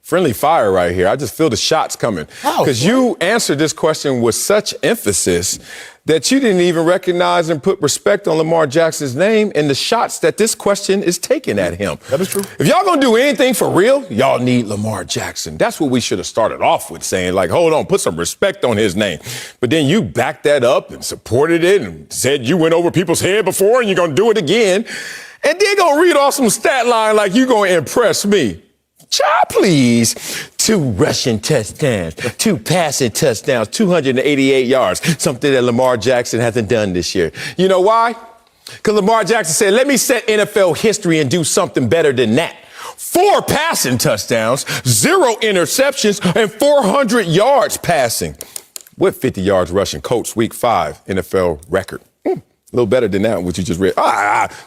friendly fire right here. I just feel the shots coming. Because you answered this question with such emphasis that you didn't even recognize and put respect on Lamar Jackson's name and the shots that this question is taking at him. That is true. If y'all gonna do anything for real, y'all need Lamar Jackson. That's what we should have started off with, saying, like, hold on, put some respect on his name. But then you backed that up and supported it and said you went over people's head before and you're gonna do it again. And then gonna read off some stat line like you gonna impress me. Child, please. 2 rushing touchdowns, 2 passing touchdowns, 288 yards, something that Lamar Jackson hasn't done this year. You know why? Because Lamar Jackson said, let me set NFL history and do something better than that. 4 passing touchdowns, 0 interceptions, and 400 yards passing. With 50 yards rushing, Colts Week 5 NFL record. A little better than that, what you just read.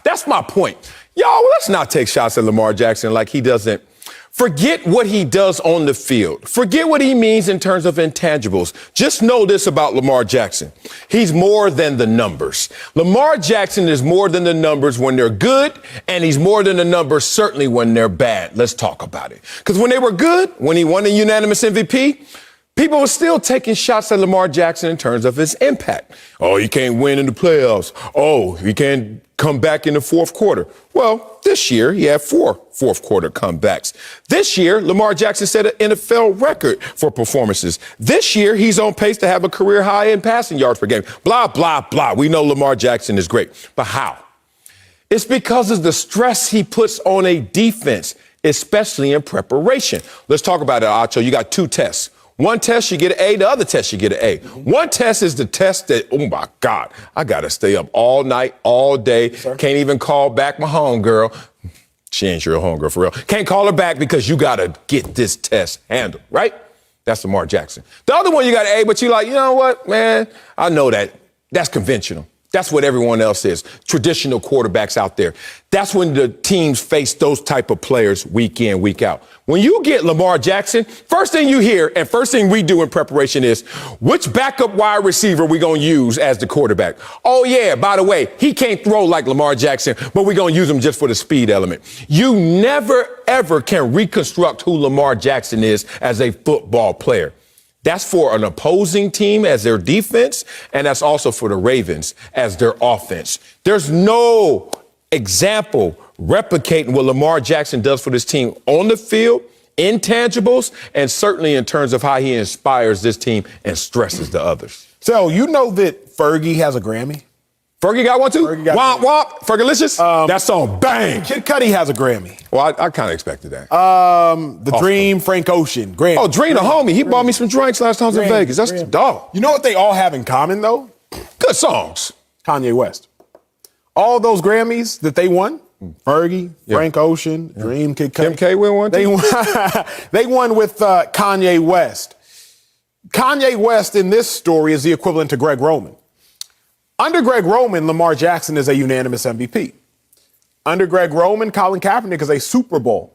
That's my point. Y'all, let's not take shots at Lamar Jackson like he doesn't. Forget what he does on the field. Forget what he means in terms of intangibles. Just know this about Lamar Jackson. He's more than the numbers. Lamar Jackson is more than the numbers when they're good, and he's more than the numbers certainly when they're bad. Let's talk about it. Because when they were good, when he won the unanimous MVP, people were still taking shots at Lamar Jackson in terms of his impact. Oh, he can't win in the playoffs. Oh, he can't come back in the fourth quarter. Well, this year he had 4 fourth-quarter comebacks. This year, Lamar Jackson set an NFL record for performances. This year, he's on pace to have a career high in passing yards per game. Blah, blah, blah. We know Lamar Jackson is great. But how? It's because of the stress he puts on a defense, especially in preparation. Let's talk about it, Acho. You got 2 tests. One test, you get an A. The other test, you get an A. One test is the test that, oh, my God, I got to stay up all night, all day. Sir? Can't even call back my homegirl. She ain't your homegirl for real. Can't call her back because you got to get this test handled, right? That's Lamar Jackson. The other one, you got an A, but you're like, you know what, man? I know that. That's conventional. That's what everyone else is. Traditional quarterbacks out there. That's when the teams face those type of players week in, week out. When you get Lamar Jackson, first thing you hear and first thing we do in preparation is, which backup wide receiver we going to use as the quarterback? Oh, yeah, by the way, he can't throw like Lamar Jackson, but we're going to use him just for the speed element. You never, ever can reconstruct who Lamar Jackson is as a football player. That's for an opposing team as their defense, and that's also for the Ravens as their offense. There's no example replicating what Lamar Jackson does for this team on the field, intangibles, and certainly in terms of how he inspires this team and stresses the others. So you know that Fergie has a Grammy? Fergie got one too? Womp womp, Fergalicious? That song, bang! Kid Cudi has a Grammy. Well, I kind of expected that. The Dream, Frank Ocean, Grammy. Oh, Dream, the homie. He bought me some drinks last time I was in Vegas. That's the dog. You know what they all have in common, though? Good songs. Kanye West. All those Grammys that they won, Fergie, Frank Ocean, Dream, Kid Cudi. Kim K win one too? They won with Kanye West. Kanye West in this story is the equivalent to Greg Roman. Under Greg Roman, Lamar Jackson is a unanimous MVP. Under Greg Roman, Colin Kaepernick is a Super Bowl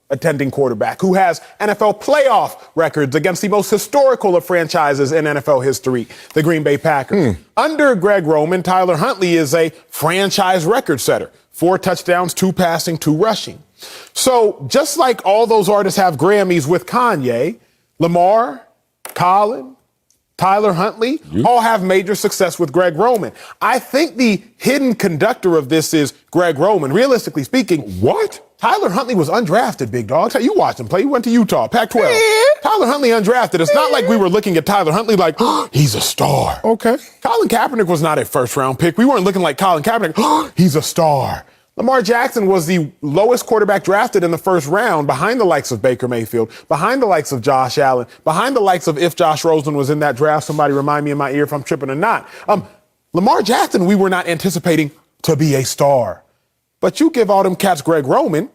attending quarterback who has NFL playoff records against the most historical of franchises in NFL history, the Green Bay Packers. Under Greg Roman, Tyler Huntley is a franchise record setter. 4 touchdowns, 2 passing, 2 rushing. So just like all those artists have Grammys with Kanye, Lamar, Colin, Tyler Huntley, all have major success with Greg Roman. I think the hidden conductor of this is Greg Roman. Realistically speaking, what? Tyler Huntley was undrafted, big dog. You watched him play. He went to Utah, Pac-12. Tyler Huntley undrafted. It's not like we were looking at Tyler Huntley like, he's a star. Okay. Colin Kaepernick was not a first-round pick. We weren't looking like Colin Kaepernick, he's a star. Lamar Jackson was the lowest quarterback drafted in the first round behind the likes of Baker Mayfield, behind the likes of Josh Allen, behind the likes of if Josh Rosen was in that draft. Somebody remind me in my ear if I'm tripping or not. Lamar Jackson, we were not anticipating to be a star. But you give all them cats Greg Roman,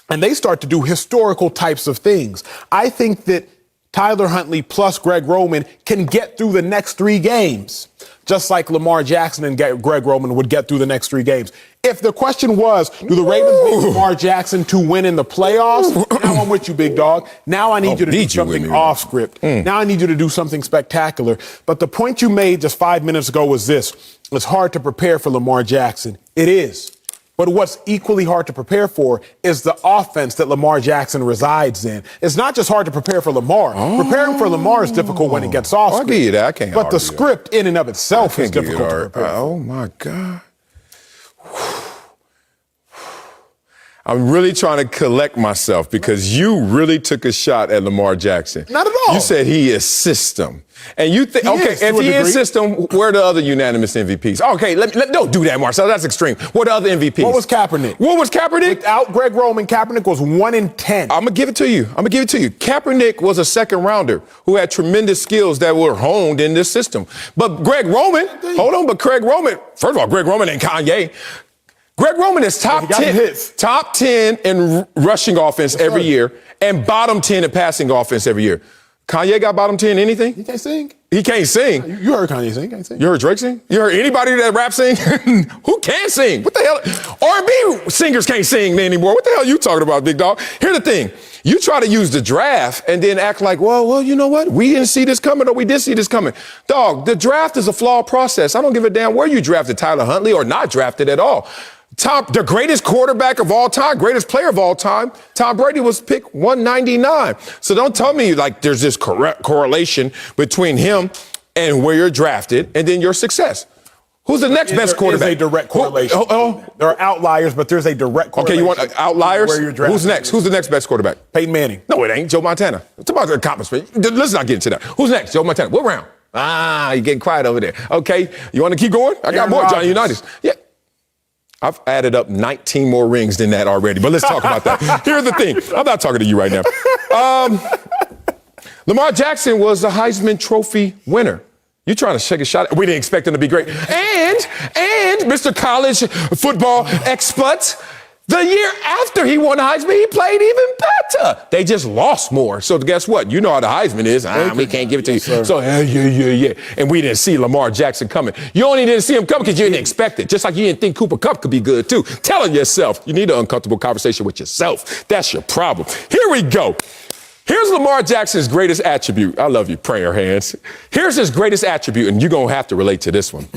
and they start to do historical types of things. I think that Tyler Huntley plus Greg Roman can get through the next 3 games, just like Lamar Jackson and Greg Roman would get through the next 3 games. If the question was, do the Ravens need Lamar Jackson to win in the playoffs? Now I'm with you, big dog. Now I need you to do something off script. Now I need you to do something spectacular. But the point you made just 5 minutes ago was this. It's hard to prepare for Lamar Jackson. It is. But what's equally hard to prepare for is the offense that Lamar Jackson resides in. It's not just hard to prepare for Lamar. Preparing for Lamar is difficult when it gets off script. I'll give you that. I can't But the script in and of itself is difficult to prepare for. Oh, my God. I'm really trying to collect myself because you really took a shot at Lamar Jackson. Not at all. You said he is system. And you think, okay, if he is system, where are the other unanimous MVPs? Okay, don't do that, Marcel. That's extreme. What are the other MVPs? What was Kaepernick? Without Greg Roman, Kaepernick was 1 in 10. I'm going to give it to you. Kaepernick was a second rounder who had tremendous skills that were honed in this system. But Greg Roman, first of all, Greg Roman and Kanye. Greg Roman is top 10 in rushing offense every year and bottom 10 in passing offense every year. Kanye got bottom 10 anything? He can't sing. He can't sing. You heard Kanye sing. Can't sing. You heard Drake sing? You heard anybody that rap sing? Who can sing? What the hell? R&B singers can't sing anymore. What the hell are you talking about, big dog? Here's the thing. You try to use the draft and then act like, well, you know what? We didn't see this coming or we did see this coming. Dog, the draft is a flawed process. I don't give a damn where you drafted Tyler Huntley or not drafted at all. The greatest quarterback of all time, greatest player of all time, Tom Brady was picked 199. So don't tell me like there's this correlation between him and where you're drafted and then your success. Who's the next best quarterback? There's a direct correlation. There are outliers, but there's a direct correlation. Okay, you want outliers? Where you're drafted. Who's next? Who's the next best quarterback? Peyton Manning. No, it ain't. Joe Montana. It's about the accomplishment. Let's not get into that. Who's next? Joe Montana. What round? You're getting quiet over there. Okay, you want to keep going? I got more Johnny Unitas. Yeah. I've added up 19 more rings than that already, but let's talk about that. Here's the thing. I'm not talking to you right now. Lamar Jackson was a Heisman Trophy winner. You're trying to shake a shot. We didn't expect him to be great. And Mr. College football expert, the year after he won the Heisman, he played even better. They just lost more. So guess what? You know how the Heisman is. We can't give it to you. Sir. So, yeah. And we didn't see Lamar Jackson coming. You only didn't see him coming because you didn't expect it. Just like you didn't think Cooper Kupp could be good, too. Telling yourself. You need an uncomfortable conversation with yourself. That's your problem. Here we go. Here's Lamar Jackson's greatest attribute. I love you, prayer hands. Here's his greatest attribute, and you're going to have to relate to this one.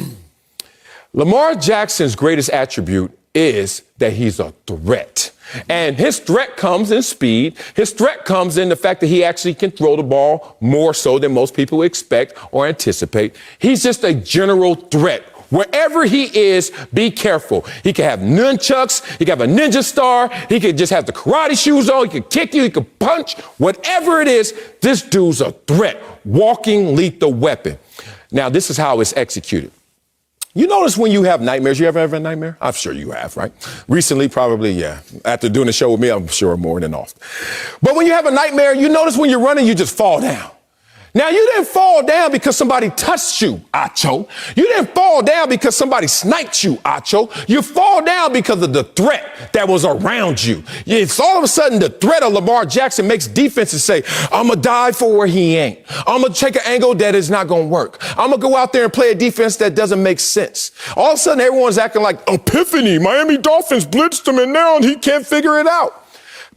Lamar Jackson's greatest attribute is that he's a threat. And his threat comes in speed. His threat comes in the fact that he actually can throw the ball more so than most people expect or anticipate. He's just a general threat. Wherever he is, be careful. He can have nunchucks. He can have a ninja star. He could just have the karate shoes on. He could kick you. He could punch. Whatever it is, this dude's a threat. Walking lethal weapon. Now, this is how it's executed. You notice when you have nightmares, you ever have a nightmare? I'm sure you have, right? Recently, probably, yeah. After doing the show with me, I'm sure more than often. But when you have a nightmare, you notice when you're running, you just fall down. Now, you didn't fall down because somebody touched you, Acho. You didn't fall down because somebody sniped you, Acho. You fall down because of the threat that was around you. It's all of a sudden the threat of Lamar Jackson makes defenses say, I'm going to dive for where he ain't. I'm going to take an angle that is not going to work. I'm going to go out there and play a defense that doesn't make sense. All of a sudden, everyone's acting like epiphany. Miami Dolphins blitzed him and now he can't figure it out.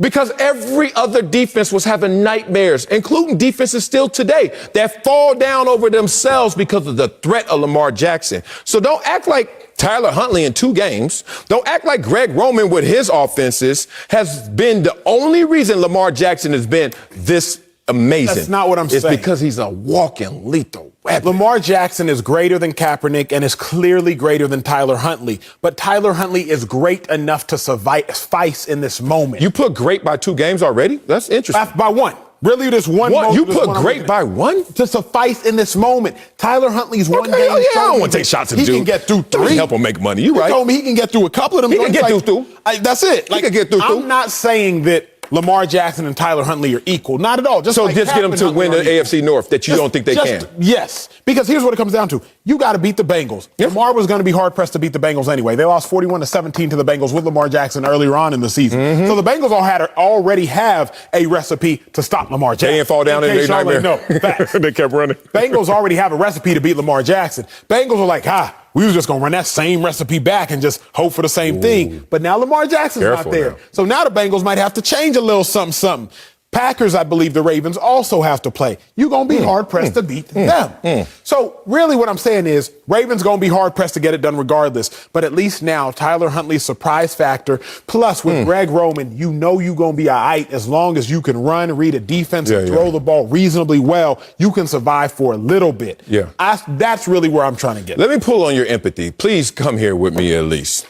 Because every other defense was having nightmares, including defenses still today, that fall down over themselves because of the threat of Lamar Jackson. So don't act like Tyler Huntley in 2 games. Don't act like Greg Roman with his offenses has been the only reason Lamar Jackson has been this amazing. That's not what I'm saying. It's because he's a walking lethal weapon. Lamar Jackson is greater than Kaepernick and is clearly greater than Tyler Huntley. But Tyler Huntley is great enough to suffice in this moment. You put great by 2 games already? That's interesting. By 1. Really, this one. You put great by 1? To suffice in this moment. Tyler Huntley's one game. Yeah, I don't want to take shots at the dude. He can get through 3. Help him make money. You right. He told me he can get through a couple of them. He can get through. That's it. He can get through. I'm not saying that Lamar Jackson and Tyler Huntley are equal. Not at all. Just get them to win the AFC North that you don't think they can. Yes. Because here's what it comes down to. You got to beat the Bengals. Yep. Lamar was going to be hard-pressed to beat the Bengals anyway. They lost 41-17 to the Bengals with Lamar Jackson earlier on in the season. Mm-hmm. So the Bengals already have a recipe to stop Lamar Jackson. They didn't fall down in their nightmare. No, facts. They kept running. Bengals already have a recipe to beat Lamar Jackson. Bengals are like, we was just going to run that same recipe back and just hope for the same thing. But now Lamar Jackson's not there. Now. So now the Bengals might have to change a little something. Packers, I believe the Ravens also have to play. You're going to be hard-pressed to beat them. So really what I'm saying is Ravens going to be hard-pressed to get it done regardless. But at least now, Tyler Huntley's surprise factor, plus with Greg Roman, you know you're going to be all right as long as you can run, read a defense, and throw the ball reasonably well. You can survive for a little bit. Yeah. That's really where I'm trying to get. Let me pull on your empathy. Please come here with me at least.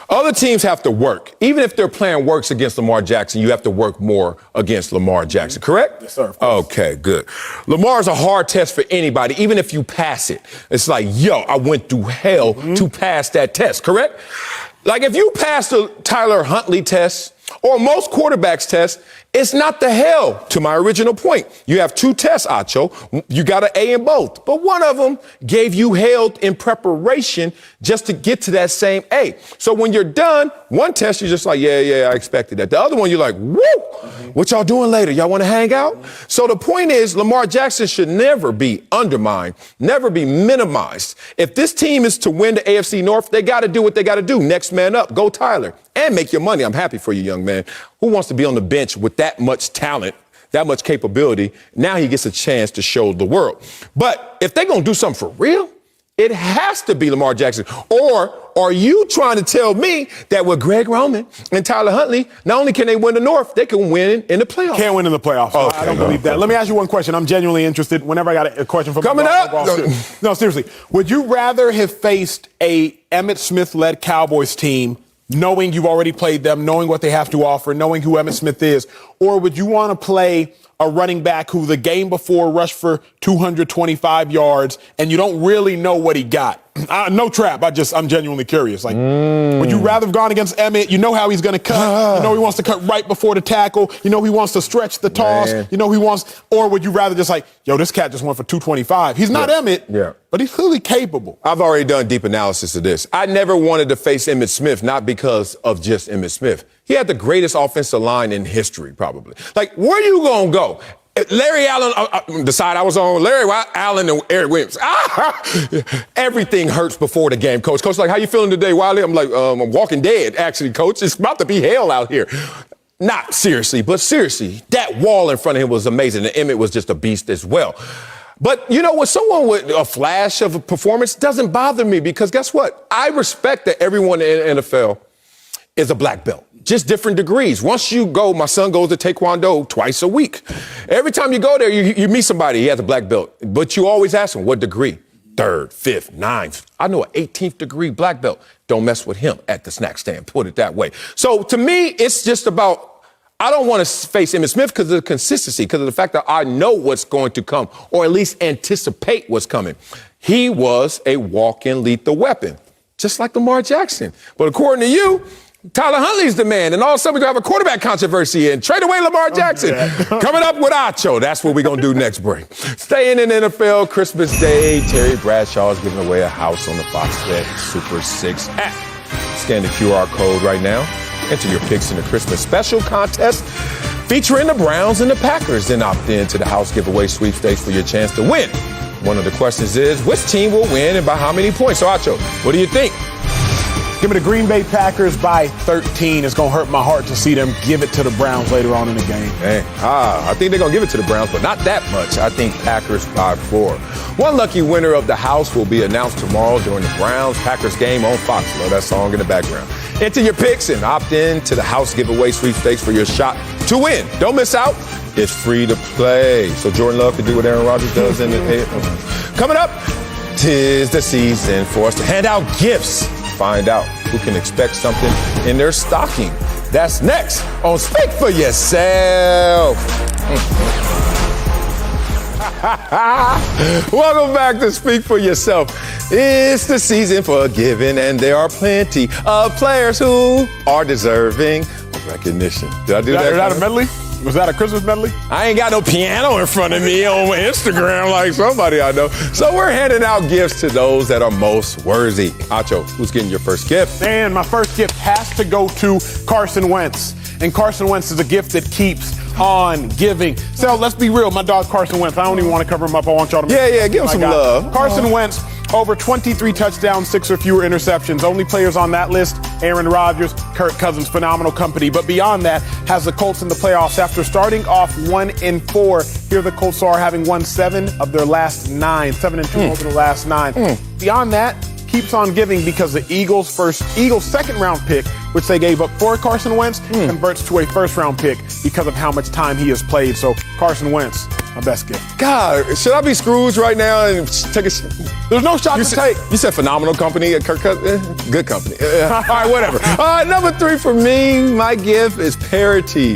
Other teams have to work. Even if their plan works against Lamar Jackson, you have to work more against Lamar Jackson, correct? Yes, sir. Okay, good. Lamar's a hard test for anybody, even if you pass it. It's like, yo, I went through hell to pass that test, correct? Like if you pass the Tyler Huntley test or most quarterbacks test, it's not the hell, to my original point. You have two tests, Acho. You got an A in both. But one of them gave you hell in preparation just to get to that same A. So when you're done, one test, you're just like, yeah, I expected that. The other one, you're like, woo, what y'all doing later? Y'all want to hang out? So the point is, Lamar Jackson should never be undermined, never be minimized. If this team is to win the AFC North, they got to do what they got to do. Next man up. Go Tyler. And make your money. I'm happy for you, young man. Who wants to be on the bench with that much talent, that much capability? Now he gets a chance to show the world. But if they're going to do something for real, it has to be Lamar Jackson. Or are you trying to tell me that with Greg Roman and Tyler Huntley, not only can they win the North, they can win in the playoffs? Can't win in the playoffs. Okay, I don't believe that. Let me ask you one question. I'm genuinely interested. Whenever I got a question from coming up. No, seriously. Would you rather have faced a Emmitt Smith-led Cowboys team, knowing you've already played them, knowing what they have to offer, knowing who Emmitt Smith is? Or would you want to play a running back who the game before rushed for 225 yards and you don't really know what he got? No trap. I'm genuinely curious. Like, would you rather have gone against Emmitt? You know how he's going to cut. You know he wants to cut right before the tackle. You know he wants to stretch the toss. Man. You know he wants. Or would you rather just like, yo, this cat just went for 225. He's not Emmitt, but he's clearly capable. I've already done deep analysis of this. I never wanted to face Emmitt Smith, not because of just Emmitt Smith. He had the greatest offensive line in history, probably. Like, where you going to go? Larry Allen, the side I was on, Larry Allen and Eric Williams. Everything hurts before the game, Coach. Coach, like, how you feeling today, Wiley? I'm like, I'm walking dead, actually, Coach. It's about to be hell out here. Not seriously, but seriously, that wall in front of him was amazing, and Emmitt was just a beast as well. But, you know, with someone with a flash of a performance doesn't bother me because guess what? I respect that everyone in the NFL is a black belt. Just different degrees. Once you go, my son goes to Taekwondo twice a week. Every time you go there, you meet somebody, he has a black belt. But you always ask him, what degree? 3rd, 5th, 9th. I know an 18th degree black belt. Don't mess with him at the snack stand, put it that way. So to me, it's just about, I don't want to face Emmitt Smith because of the consistency, because of the fact that I know what's going to come, or at least anticipate what's coming. He was a walk-in lethal weapon, just like Lamar Jackson. But according to you, Tyler Huntley's the man, and all of a sudden we're going to have a quarterback controversy and trade away Lamar Jackson. Coming up with Acho. That's what we're going to do next break. Staying in NFL, Christmas Day, Terry Bradshaw is giving away a house on the Fox Bet Super 6 app. Scan the QR code right now. Enter your picks in the Christmas special contest featuring the Browns and the Packers. Then opt in to the house giveaway sweepstakes for your chance to win. One of the questions is, which team will win and by how many points? So, Acho, what do you think? Give me the Green Bay Packers by 13. It's going to hurt my heart to see them give it to the Browns later on in the game. I think they're going to give it to the Browns, but not that much. I think Packers by 4. One lucky winner of the house will be announced tomorrow during the Browns-Packers game on Fox. Love that song in the background. Enter your picks and opt in to the house giveaway sweepstakes for your shot to win. Don't miss out. It's free to play. So Jordan Love can do what Aaron Rodgers does in the Coming up, 'tis the season for us to hand out gifts. Find out who can expect something in their stocking. That's next on Speak for Yourself. Welcome back to Speak for Yourself. It's the season for giving, and there are plenty of players who are deserving of recognition. Did I do that? Was that a medley? Was that a Christmas medley? I ain't got no piano in front of me on Instagram like somebody I know. So we're handing out gifts to those that are most worthy. Acho, who's getting your first gift? And my first gift has to go to Carson Wentz. And Carson Wentz is a gift that keeps on giving. So let's be real. My dog Carson Wentz, I don't even want to cover him up. I want y'all to give him some love. Carson Wentz Over 23 touchdowns, 6 or fewer interceptions. Only players on that list, Aaron Rodgers, Kirk Cousins, phenomenal company. But beyond that, has the Colts in the playoffs. After starting off 1-4, here the Colts are having won 7 of their last 9. 7-2 over the last 9. Beyond that, keeps on giving because the Eagles' second-round pick, which they gave up for Carson Wentz, converts to a first-round pick because of how much time he has played. So Carson Wentz, my best gift. God, should I be Scrooge right now and take a There's no shot to take. You said phenomenal company at Kirk Cousins? Good company. All right, whatever. Number 3 for me, my gift is parity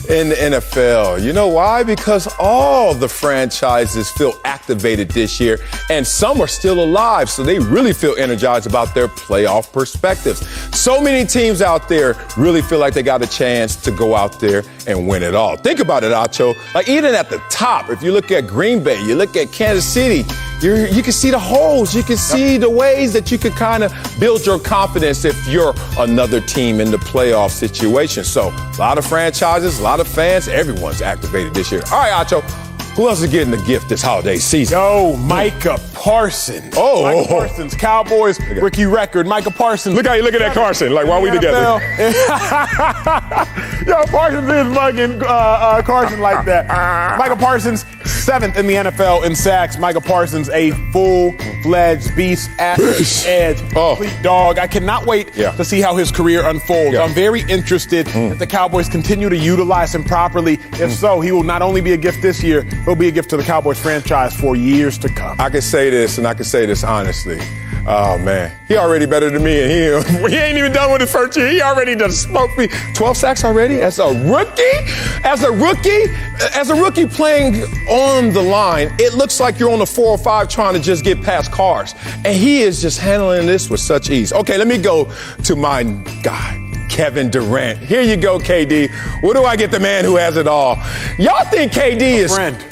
in the NFL. You know why? Because all the franchises feel activated this year, and some are still alive, so they really feel energized about their playoff perspectives. So many teams out there really feel like they got a chance to go out there and win it all. Think about it, Acho. Like, even at the top, if you look at Green Bay, you look at Kansas City, you can see the holes. You can see the ways that you could kind of build your confidence if you're another team in the playoff situation. So a lot of franchises, a lot of fans, everyone's activated this year. All right, Acho, who else is getting the gift this holiday season? Yo, Micah Parsons. Micah Parsons, Cowboys rookie record. Micah Parsons. Look how you look at that Carson. Like, why we together? Yo, Parsons is fucking Carson like that. Micah Parsons, 7th in the NFL in sacks. Micah Parsons, a full-fledged beast at the edge. Complete dog. I cannot wait to see how his career unfolds. I'm very interested if the Cowboys continue to utilize him properly. If so, he will not only be a gift this year, he'll be a gift to the Cowboys franchise for years to come. I can say this, and I can say this honestly. Oh, man. He already better than me, and he ain't even done with his first year. He already done smoked me. 12 sacks already as a rookie? As a rookie playing on the line, it looks like you're on the 405 trying to just get past cars. And he is just handling this with such ease. Okay, let me go to my guy, Kevin Durant. Here you go, KD. What do I get the man who has it all? Y'all think KD is... friend.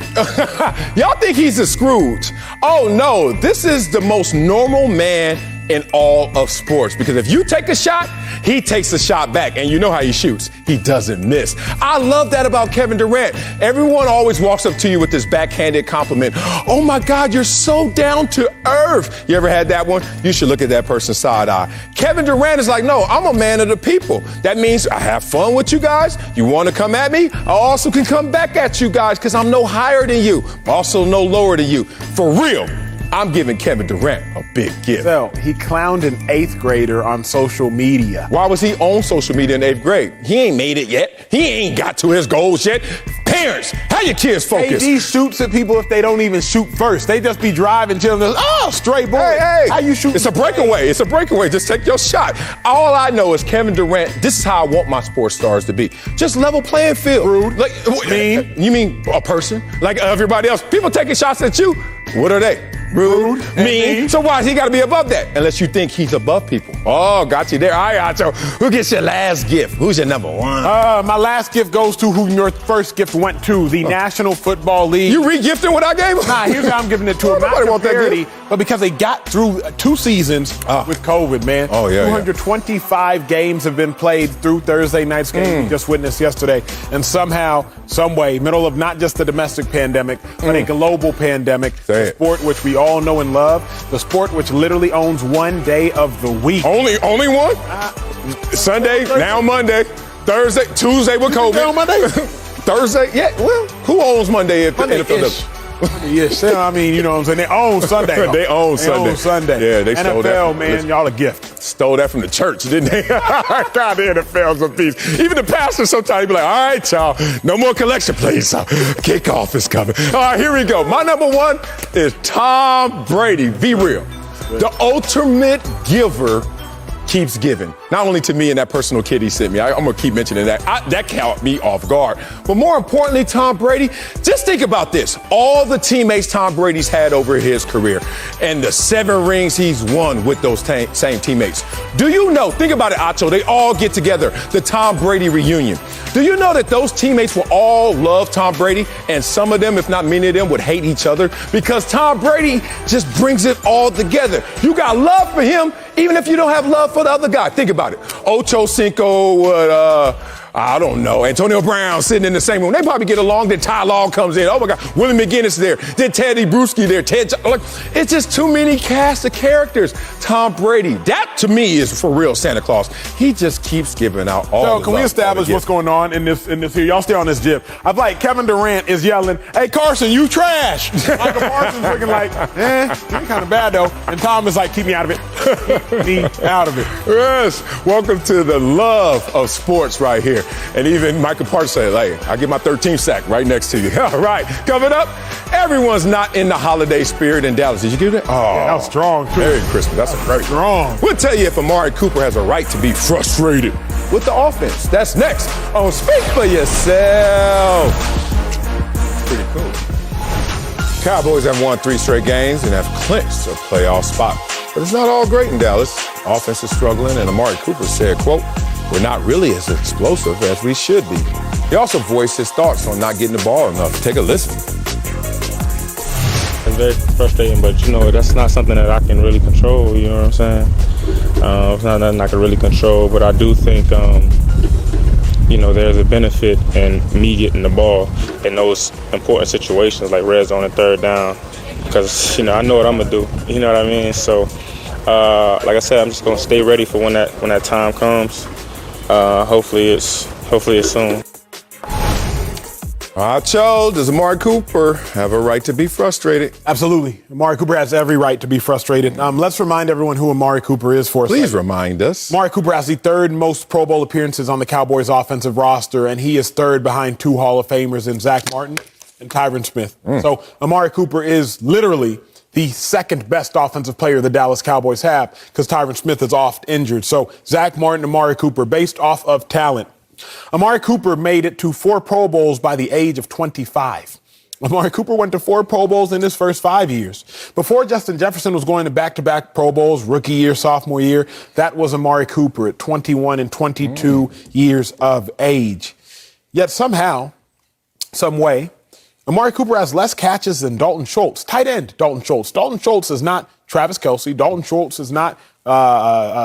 Y'all think he's a Scrooge. Oh, no. This is the most normal man in all of sports. Because if you take a shot, he takes a shot back. And you know how he shoots. He doesn't miss. I love that about Kevin Durant. Everyone always walks up to you with this backhanded compliment. Oh, my God, you're so down to earth. You ever had that one? You should look at that person's side eye. Kevin Durant is like, no, I'm a man of the people. That means I have fun with you guys. You want to come at me? I also can come back at you guys because I'm no higher than you, also no lower than you. For real. I'm giving Kevin Durant a big gift. So, he clowned an 8th grader on social media. Why was he on social media in 8th grade? He ain't made it yet. He ain't got to his goals yet. Parents, how your kids focus? KD shoots at people if they don't even shoot first. They just be driving, chilling. Oh, straight boy. Hey. How you shoot? It's a breakaway. It's a breakaway. Just take your shot. All I know is Kevin Durant, this is how I want my sports stars to be. Just level playing field. Rude. Like, mean. You mean a person? Like everybody else. People taking shots at you. What are they? Rude, mean. So why? He got to be above that, unless you think he's above people. Oh, got you there. All right, Acho. Who gets your last gift? Who's your number 1? My last gift goes to who your first gift went to, the National Football League. You re-gifting what I gave him? Nah, here's how I'm giving it to him. Nobody want that parity, gift. but because they got through 2 seasons with COVID, man. Oh, yeah. 225 games have been played through Thursday night's game we just witnessed yesterday. And somehow, some way, middle of not just the domestic pandemic, but a global pandemic, the sport which we all know and love, the sport which literally owns one day of the week. Only one? Sunday, now Monday, Thursday, Tuesday with COVID. On Monday? Thursday, yeah. Well, who owns Monday if the NFL does? Yes, I mean, you know what I'm saying? They own Sunday. They own Sunday. Yeah, they stole that. NFL, man, y'all a gift. Stole that from the church, didn't they? God, the NFL's a piece. Even the pastor sometimes be like, all right, y'all, no more collection, please. Kickoff is coming. All right, here we go. My number 1 is Tom Brady. Be real. The ultimate giver keeps giving. Not only to me and that personal kid he sent me. I'm going to keep mentioning that. That caught me off guard. But more importantly, Tom Brady, just think about this. All the teammates Tom Brady's had over his career and the 7 rings he's won with those same teammates. Do you know, think about it, Acho, they all get together, the Tom Brady reunion. Do you know that those teammates will all love Tom Brady and some of them, if not many of them, would hate each other because Tom Brady just brings it all together. You got love for him even if you don't have love for the other guy. Think about it. Ocho Cinco, I don't know. Antonio Brown sitting in the same room. They probably get along. Then Ty Law comes in. Oh, my God. Willie McGinnis there. Then Teddy Bruschi there. Like, it's just too many cast of characters. Tom Brady. That, to me, is for real Santa Claus. He just keeps giving out all the love. So, can we establish what's going on in this here? Y'all stay on this jib. I'm like, Kevin Durant is yelling, "Hey, Carson, you trash." Michael Parsons looking like, you're kind of bad, though. And Tom is like, keep me out of it. Keep me out of it. Yes. Welcome to the love of sports right here. And even Michael Parsons said, "Hey, I get my 13th sack right next to you." All right. Coming up, everyone's not in the holiday spirit in Dallas. Did you get that? Oh, yeah, that was strong, too. Merry Christmas. That's a great strong. We'll tell you if Amari Cooper has a right to be frustrated with the offense. That's next on Speak for Yourself. Pretty cool. Cowboys have won 3 straight games and have clinched a playoff spot. But it's not all great in Dallas. Offense is struggling, and Amari Cooper said, quote, "We're not really as explosive as we should be." He also voiced his thoughts on not getting the ball enough. Take a listen. It's very frustrating, but, that's not something that I can really control, you know what I'm saying? It's not nothing I can really control, but I do think, there's a benefit in me getting the ball in those important situations like red zone and third down because, I know what I'm going to do, you know what I mean? So, like I said, I'm just going to stay ready for when that time comes. Hopefully it's soon. Acho, does Amari Cooper have a right to be frustrated? Absolutely. Amari Cooper has every right to be frustrated. Let's remind everyone who Amari Cooper is for a second. Please remind us. Amari Cooper has the 3rd most Pro Bowl appearances on the Cowboys offensive roster, and he is 3rd behind 2 Hall of Famers in Zach Martin and Tyron Smith. So Amari Cooper is literally the 2nd best offensive player the Dallas Cowboys have because Tyron Smith is oft injured. So Zach Martin, Amari Cooper, based off of talent. Amari Cooper made it to 4 Pro Bowls by the age of 25. Amari Cooper went to 4 Pro Bowls in his first 5 years. Before Justin Jefferson was going to back-to-back Pro Bowls, rookie year, sophomore year, that was Amari Cooper at 21 and 22 years of age. Yet somehow, some way, Amari Cooper has less catches than Dalton Schultz. Tight end Dalton Schultz. Dalton Schultz is not Travis Kelce. Dalton Schultz is not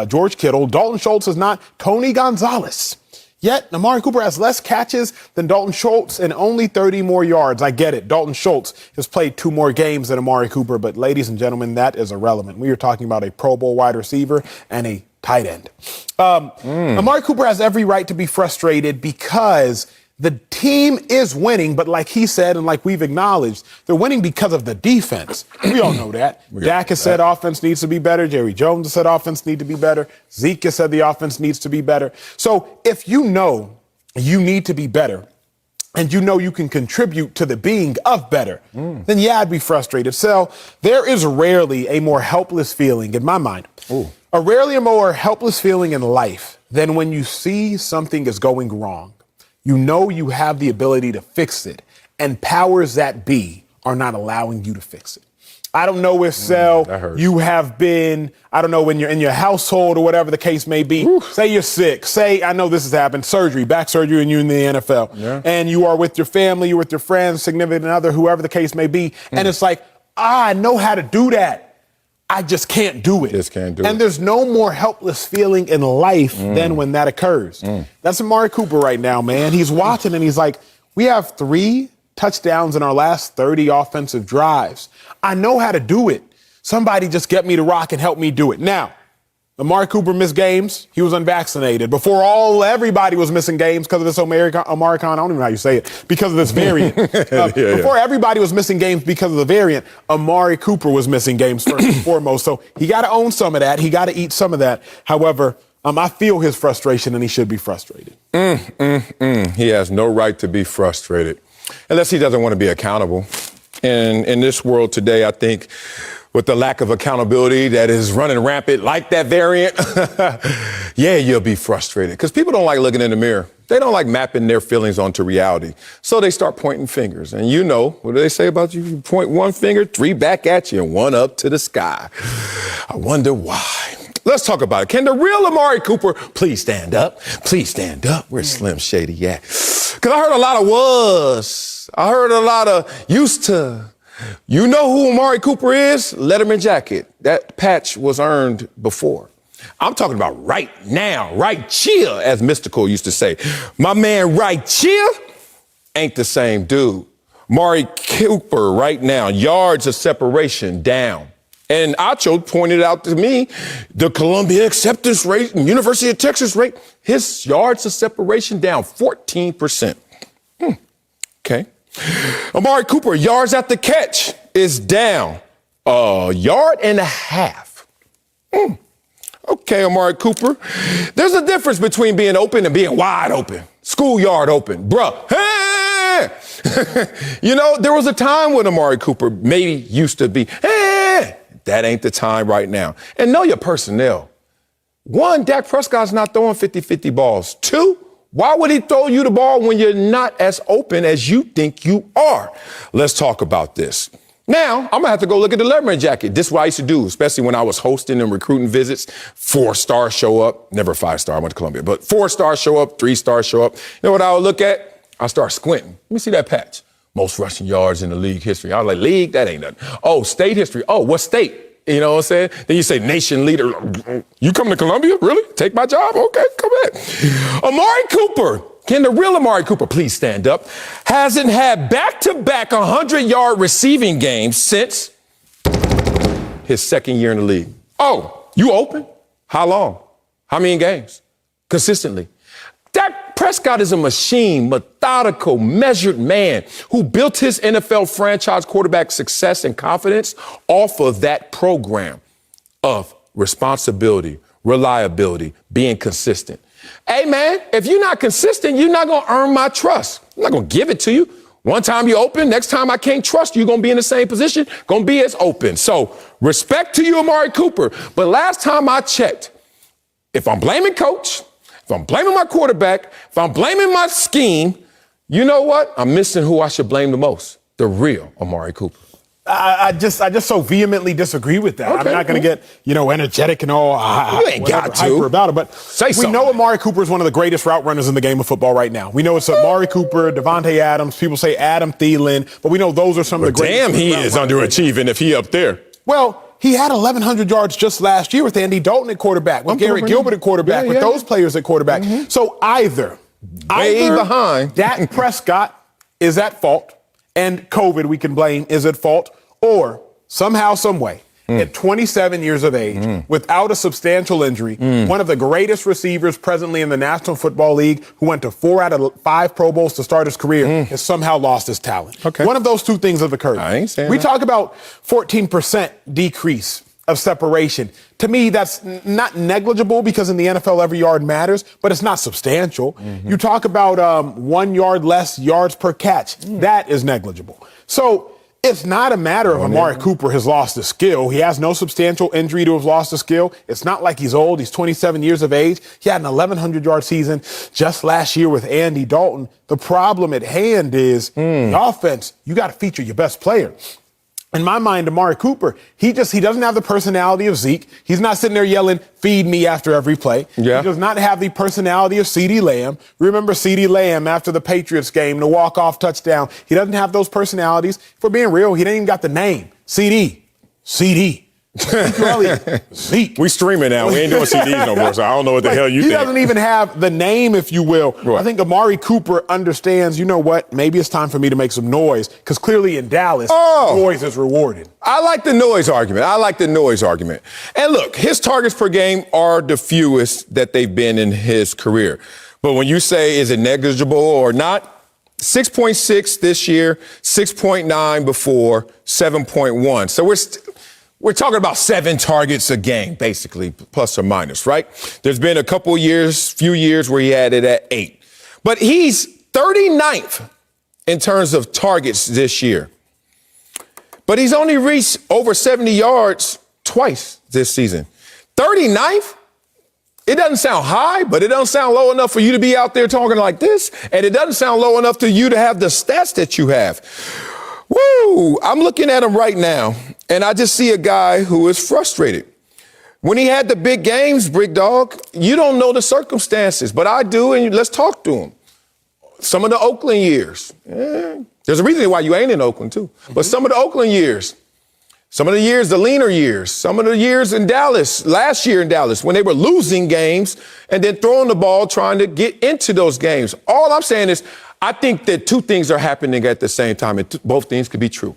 George Kittle. Dalton Schultz is not Tony Gonzalez. Yet, Amari Cooper has less catches than Dalton Schultz and only 30 more yards. I get it. Dalton Schultz has played 2 more games than Amari Cooper, but ladies and gentlemen, that is irrelevant. We are talking about a Pro Bowl wide receiver and a tight end. Amari Cooper has every right to be frustrated because the team is winning, but like he said and like we've acknowledged, they're winning because of the defense. We all know that. Dak has said offense needs to be better. Jerry Jones has said offense needs to be better. Zeke has said the offense needs to be better. So if you know you need to be better and you know you can contribute to the being of better, then yeah, I'd be frustrated. So there is rarely a more helpless feeling in my mind. Rarely a more helpless feeling in life than when you see something is going wrong. You know you have the ability to fix it, and powers that be are not allowing you to fix it. I don't know if, you have been, I don't know, when you're in your household or whatever the case may be. Say you're sick. Say, I know this has happened, surgery, back surgery, and you're in the NFL. And you are with your family, you're with your friends, significant other, whoever the case may be. And it's like, I know how to do that. I just can't do it. And there's no more helpless feeling in life than when that occurs. That's Amari Cooper right now, man. He's watching and he's like, we have 3 touchdowns in our last 30 offensive drives. I know how to do it. Somebody just get me to rock and help me do it. Now, Amari Cooper missed games. He was unvaccinated. Before everybody was missing games because of this Omicron, I don't even know how you say it, because of this variant. Before everybody was missing games because of the variant, Amari Cooper was missing games first and foremost. So he got to own some of that. He got to eat some of that. However, I feel his frustration, and he should be frustrated. He has no right to be frustrated unless he doesn't want to be accountable. And in this world today, I think, with the lack of accountability that is running rampant like that variant, yeah, you'll be frustrated. Because people don't like looking in the mirror. They don't like mapping their feelings onto reality. So they start pointing fingers. And you know, what do they say about you? You point 1 finger, 3 back at you, and 1 up to the sky. I wonder why. Let's talk about it. Can the real Amari Cooper please stand up? Please stand up. Where's Slim Shady at? Because I heard a lot of was. I heard a lot of used to. You know who Amari Cooper is? Letterman jacket. That patch was earned before. I'm talking about right now, right chill, as Mystical used to say. My man right chill ain't the same dude. Amari Cooper right now, yards of separation down. And Acho pointed out to me the Columbia acceptance rate and University of Texas rate, his yards of separation down 14%. Okay. Amari Cooper, yards after catch is down a yard and a half. Okay, Amari Cooper. There's a difference between being open and being wide open. Schoolyard open. Bruh. Hey! You know, there was a time when Amari Cooper maybe used to be, hey! That ain't the time right now. And know your personnel. One, Dak Prescott's not throwing 50-50 balls. Two, why would he throw you the ball when you're not as open as you think you are? Let's talk about this. Now, I'm going to have to go look at the Letterman jacket. This is what I used to do, especially when I was hosting and recruiting visits. 4-star show up. Never 5-star. I went to Columbia. But 4-star show up, 3-star show up. You know what I would look at? I start squinting. Let me see that patch. Most rushing yards in the league history. I was like, league? That ain't nothing. Oh, state history. Oh, what state? You know what I'm saying? Then you say nation leader. You coming to Columbia? Really? Take my job? Okay, come back. Amari Cooper. Can the real Amari Cooper please stand up? Hasn't had back-to-back 100-yard receiving games since his second year in the league. Oh, you open? How long? How many games? Consistently. Dak Prescott is a machine, methodical, measured man who built his NFL franchise quarterback success and confidence off of that program of responsibility, reliability, being consistent. Hey, man, if you're not consistent, you're not going to earn my trust. I'm not going to give it to you. One time you open, next time I can't trust you, you're going to be in the same position, going to be as open. So respect to you, Amari Cooper. But last time I checked, if I'm blaming coach, if I'm blaming my quarterback, if I'm blaming my scheme, you know what? I'm missing who I should blame the most, the real Amari Cooper. I just so vehemently disagree with that. Okay, I'm not going to get, energetic and all you ain't got to. hyper about it, but Say something. We know Amari Cooper is one of the greatest route runners in the game of football right now. We know it's Amari Cooper, Devontae Adams, people say Adam Thielen, but we know those are some of the greatest. Damn, he is underachieving if he up there. Well, he had 1,100 yards just last year with Andy Dalton at quarterback, with Garrett Gilbert at quarterback, with those players at quarterback. Mm-hmm. So either behind, Dak Prescott is at fault, and COVID we can blame is at fault, or somehow, some way, at 27 years of age, without a substantial injury, one of the greatest receivers presently in the National Football League, who went to 4 out of 5 Pro Bowls to start his career, has somehow lost his talent. Okay. One of those two things have occurred. I ain't saying we that. talk about 14% decrease of separation. To me, that's not negligible because in the NFL, every yard matters, but it's not substantial. You talk about 1 yard less yards per catch. That is negligible. So it's not a matter of Amari Cooper has lost his skill. He has no substantial injury to have lost his skill. It's not like he's old. He's 27 years of age. He had an 1,100-yard season just last year with Andy Dalton. The problem at hand is the offense. You got to feature your best player. In my mind, Amari Cooper, he doesn't have the personality of Zeke. He's not sitting there yelling, feed me after every play. Yeah. He does not have the personality of CeeDee Lamb. Remember CeeDee Lamb after the Patriots game, the walk-off touchdown. He doesn't have those personalities. For being real, he didn't even got the name. CD. Zeke. We streaming now. We ain't doing CDs no more, so I don't know what the hell you think. He doesn't even have the name, if you will. Right. I think Amari Cooper understands, you know what, maybe it's time for me to make some noise, because clearly in Dallas, noise is rewarded. I like the noise argument. And look, his targets per game are the fewest that they've been in his career. But when you say, is it negligible or not? 6.6 this year, 6.9 before, 7.1. So we're talking about 7 targets a game, basically, plus or minus, right? There's been a few years where he had it at 8. But he's 39th in terms of targets this year. But he's only reached over 70 yards twice this season. 39th? It doesn't sound high, but it doesn't sound low enough for you to be out there talking like this. And it doesn't sound low enough to you to have the stats that you have. Woo! I'm looking at him right now, and I just see a guy who is frustrated. When he had the big games, Big Dog, you don't know the circumstances, but I do, and let's talk to him. Some of the Oakland years. There's a reason why you ain't in Oakland, too. But some of the Oakland years, Some of the years, the leaner years, some of the years in Dallas, last year in Dallas, when they were losing games and then throwing the ball, trying to get into those games. All I'm saying is I think that two things are happening at the same time, and both things could be true.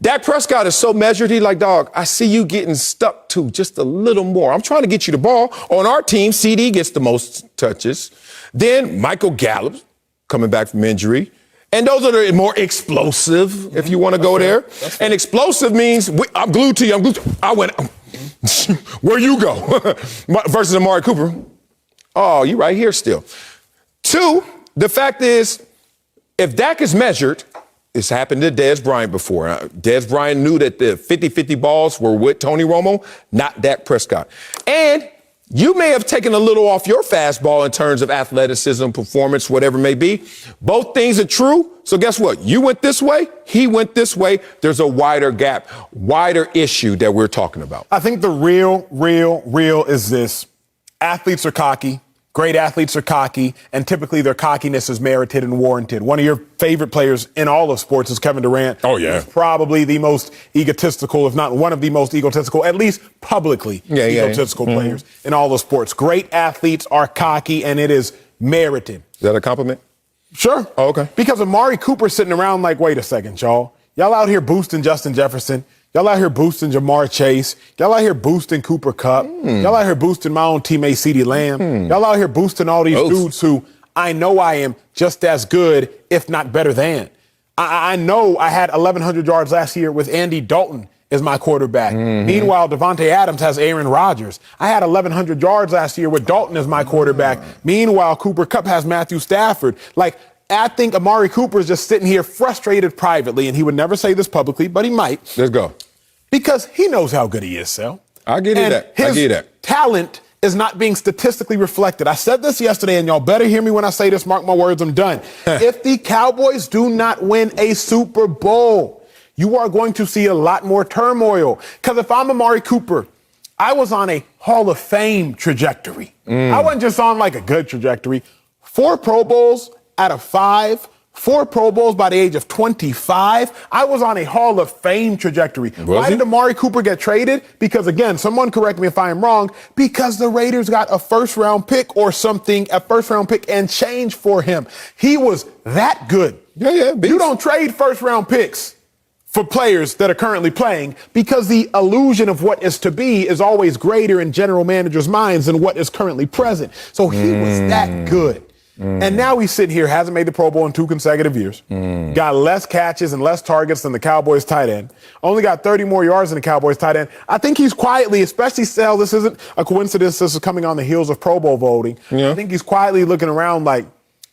Dak Prescott is so measured, he's like, dog, I see you getting stuck to just a little more. I'm trying to get you the ball. On our team, CD gets the most touches. Then Michael Gallup coming back from injury. And those are the more explosive, if you want to go there. And explosive means I'm glued to you. I went, where you go? Versus Amari Cooper. Oh, you right here still. Two, the fact is, if Dak is measured, this happened to Dez Bryant before. Dez Bryant knew that the 50-50 balls were with Tony Romo, not Dak Prescott. And you may have taken a little off your fastball in terms of athleticism, performance, whatever it may be. Both things are true. So guess what? You went this way. He went this way. There's a wider gap, wider issue that we're talking about. I think the real is this. Athletes are cocky. Great athletes are cocky, and typically their cockiness is merited and warranted. One of your favorite players in all of sports is Kevin Durant. Oh, yeah. He's probably the most egotistical, if not one of the most egotistical, at least publicly egotistical players in all of sports. Great athletes are cocky, and it is merited. Is that a compliment? Sure. Oh, okay. Because Amari Cooper sitting around like, wait a second, y'all. Y'all out here boosting Justin Jefferson. Y'all out here boosting Jamar Chase. Y'all out here boosting Cooper Kupp. Y'all out here boosting my own teammate CeeDee Lamb. Y'all out here boosting all these dudes who I know I am just as good, if not better than. I know I had 1,100 yards last year with Andy Dalton as my quarterback. Meanwhile, Devontae Adams has Aaron Rodgers. I had 1,100 yards last year with Dalton as my quarterback. Meanwhile, Cooper Kupp has Matthew Stafford. Like, I think Amari Cooper is just sitting here frustrated privately, and he would never say this publicly, but he might. Let's go. Because he knows how good he is, Sal. I get it. His talent is not being statistically reflected. I said this yesterday, and y'all better hear me when I say this. Mark my words, I'm done. If the Cowboys do not win a Super Bowl, you are going to see a lot more turmoil. Because if I'm Amari Cooper, I was on a Hall of Fame trajectory. I wasn't just on like a good trajectory. 4 Pro Bowls out of 5, 4 Pro Bowls by the age of 25. I was on a Hall of Fame trajectory. Why did Amari Cooper get traded? Because, again, someone correct me if I am wrong, because the Raiders got a first-round pick or something, a first-round pick and change for him. He was that good. Yeah. You don't trade first-round picks for players that are currently playing because the illusion of what is to be is always greater in general managers' minds than what is currently present. So he was that good. And now he's sitting here, hasn't made the Pro Bowl in 2 consecutive years, got less catches and less targets than the Cowboys tight end, only got 30 more yards than the Cowboys tight end. I think he's quietly, especially Sal, this isn't a coincidence, this is coming on the heels of Pro Bowl voting. I think he's quietly looking around like,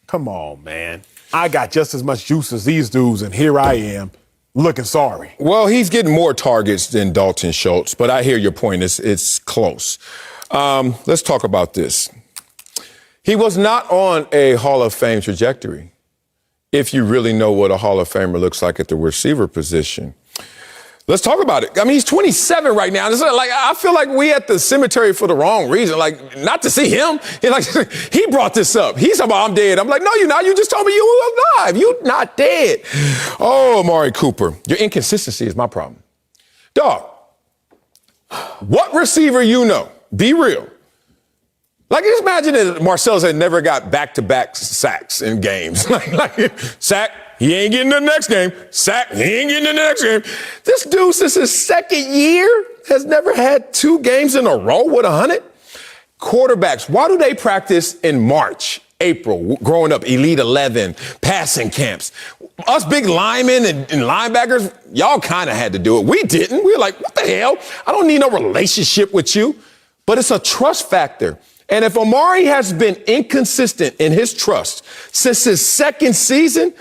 come on, man. I got just as much juice as these dudes, and here I am looking sorry. Well, he's getting more targets than Dalton Schultz, but I hear your point. It's close. Let's talk about this. He was not on a Hall of Fame trajectory, if you really know what a Hall of Famer looks like at the receiver position. Let's talk about it. I mean, he's 27 right now. It's like, I feel like we at the cemetery for the wrong reason. Like, not to see him. He brought this up. He's talking about I'm dead. I'm like, no, you're not. You just told me you were alive. You're not dead. Oh, Amari Cooper. Your inconsistency is my problem. Dog, what receiver you know? Be real. Like, just imagine that Marcellus had never got back-to-back sacks in games. like, sack, he ain't getting the next game. Sack, he ain't getting the next game. This dude, since his second year, has never had 2 games in a row with 100. Quarterbacks, why do they practice in March, April, growing up, Elite 11, passing camps? Us big linemen and linebackers, y'all kind of had to do it. We didn't. We were like, what the hell? I don't need no relationship with you. But it's a trust factor. And if Amari has been inconsistent in his trust since his second season,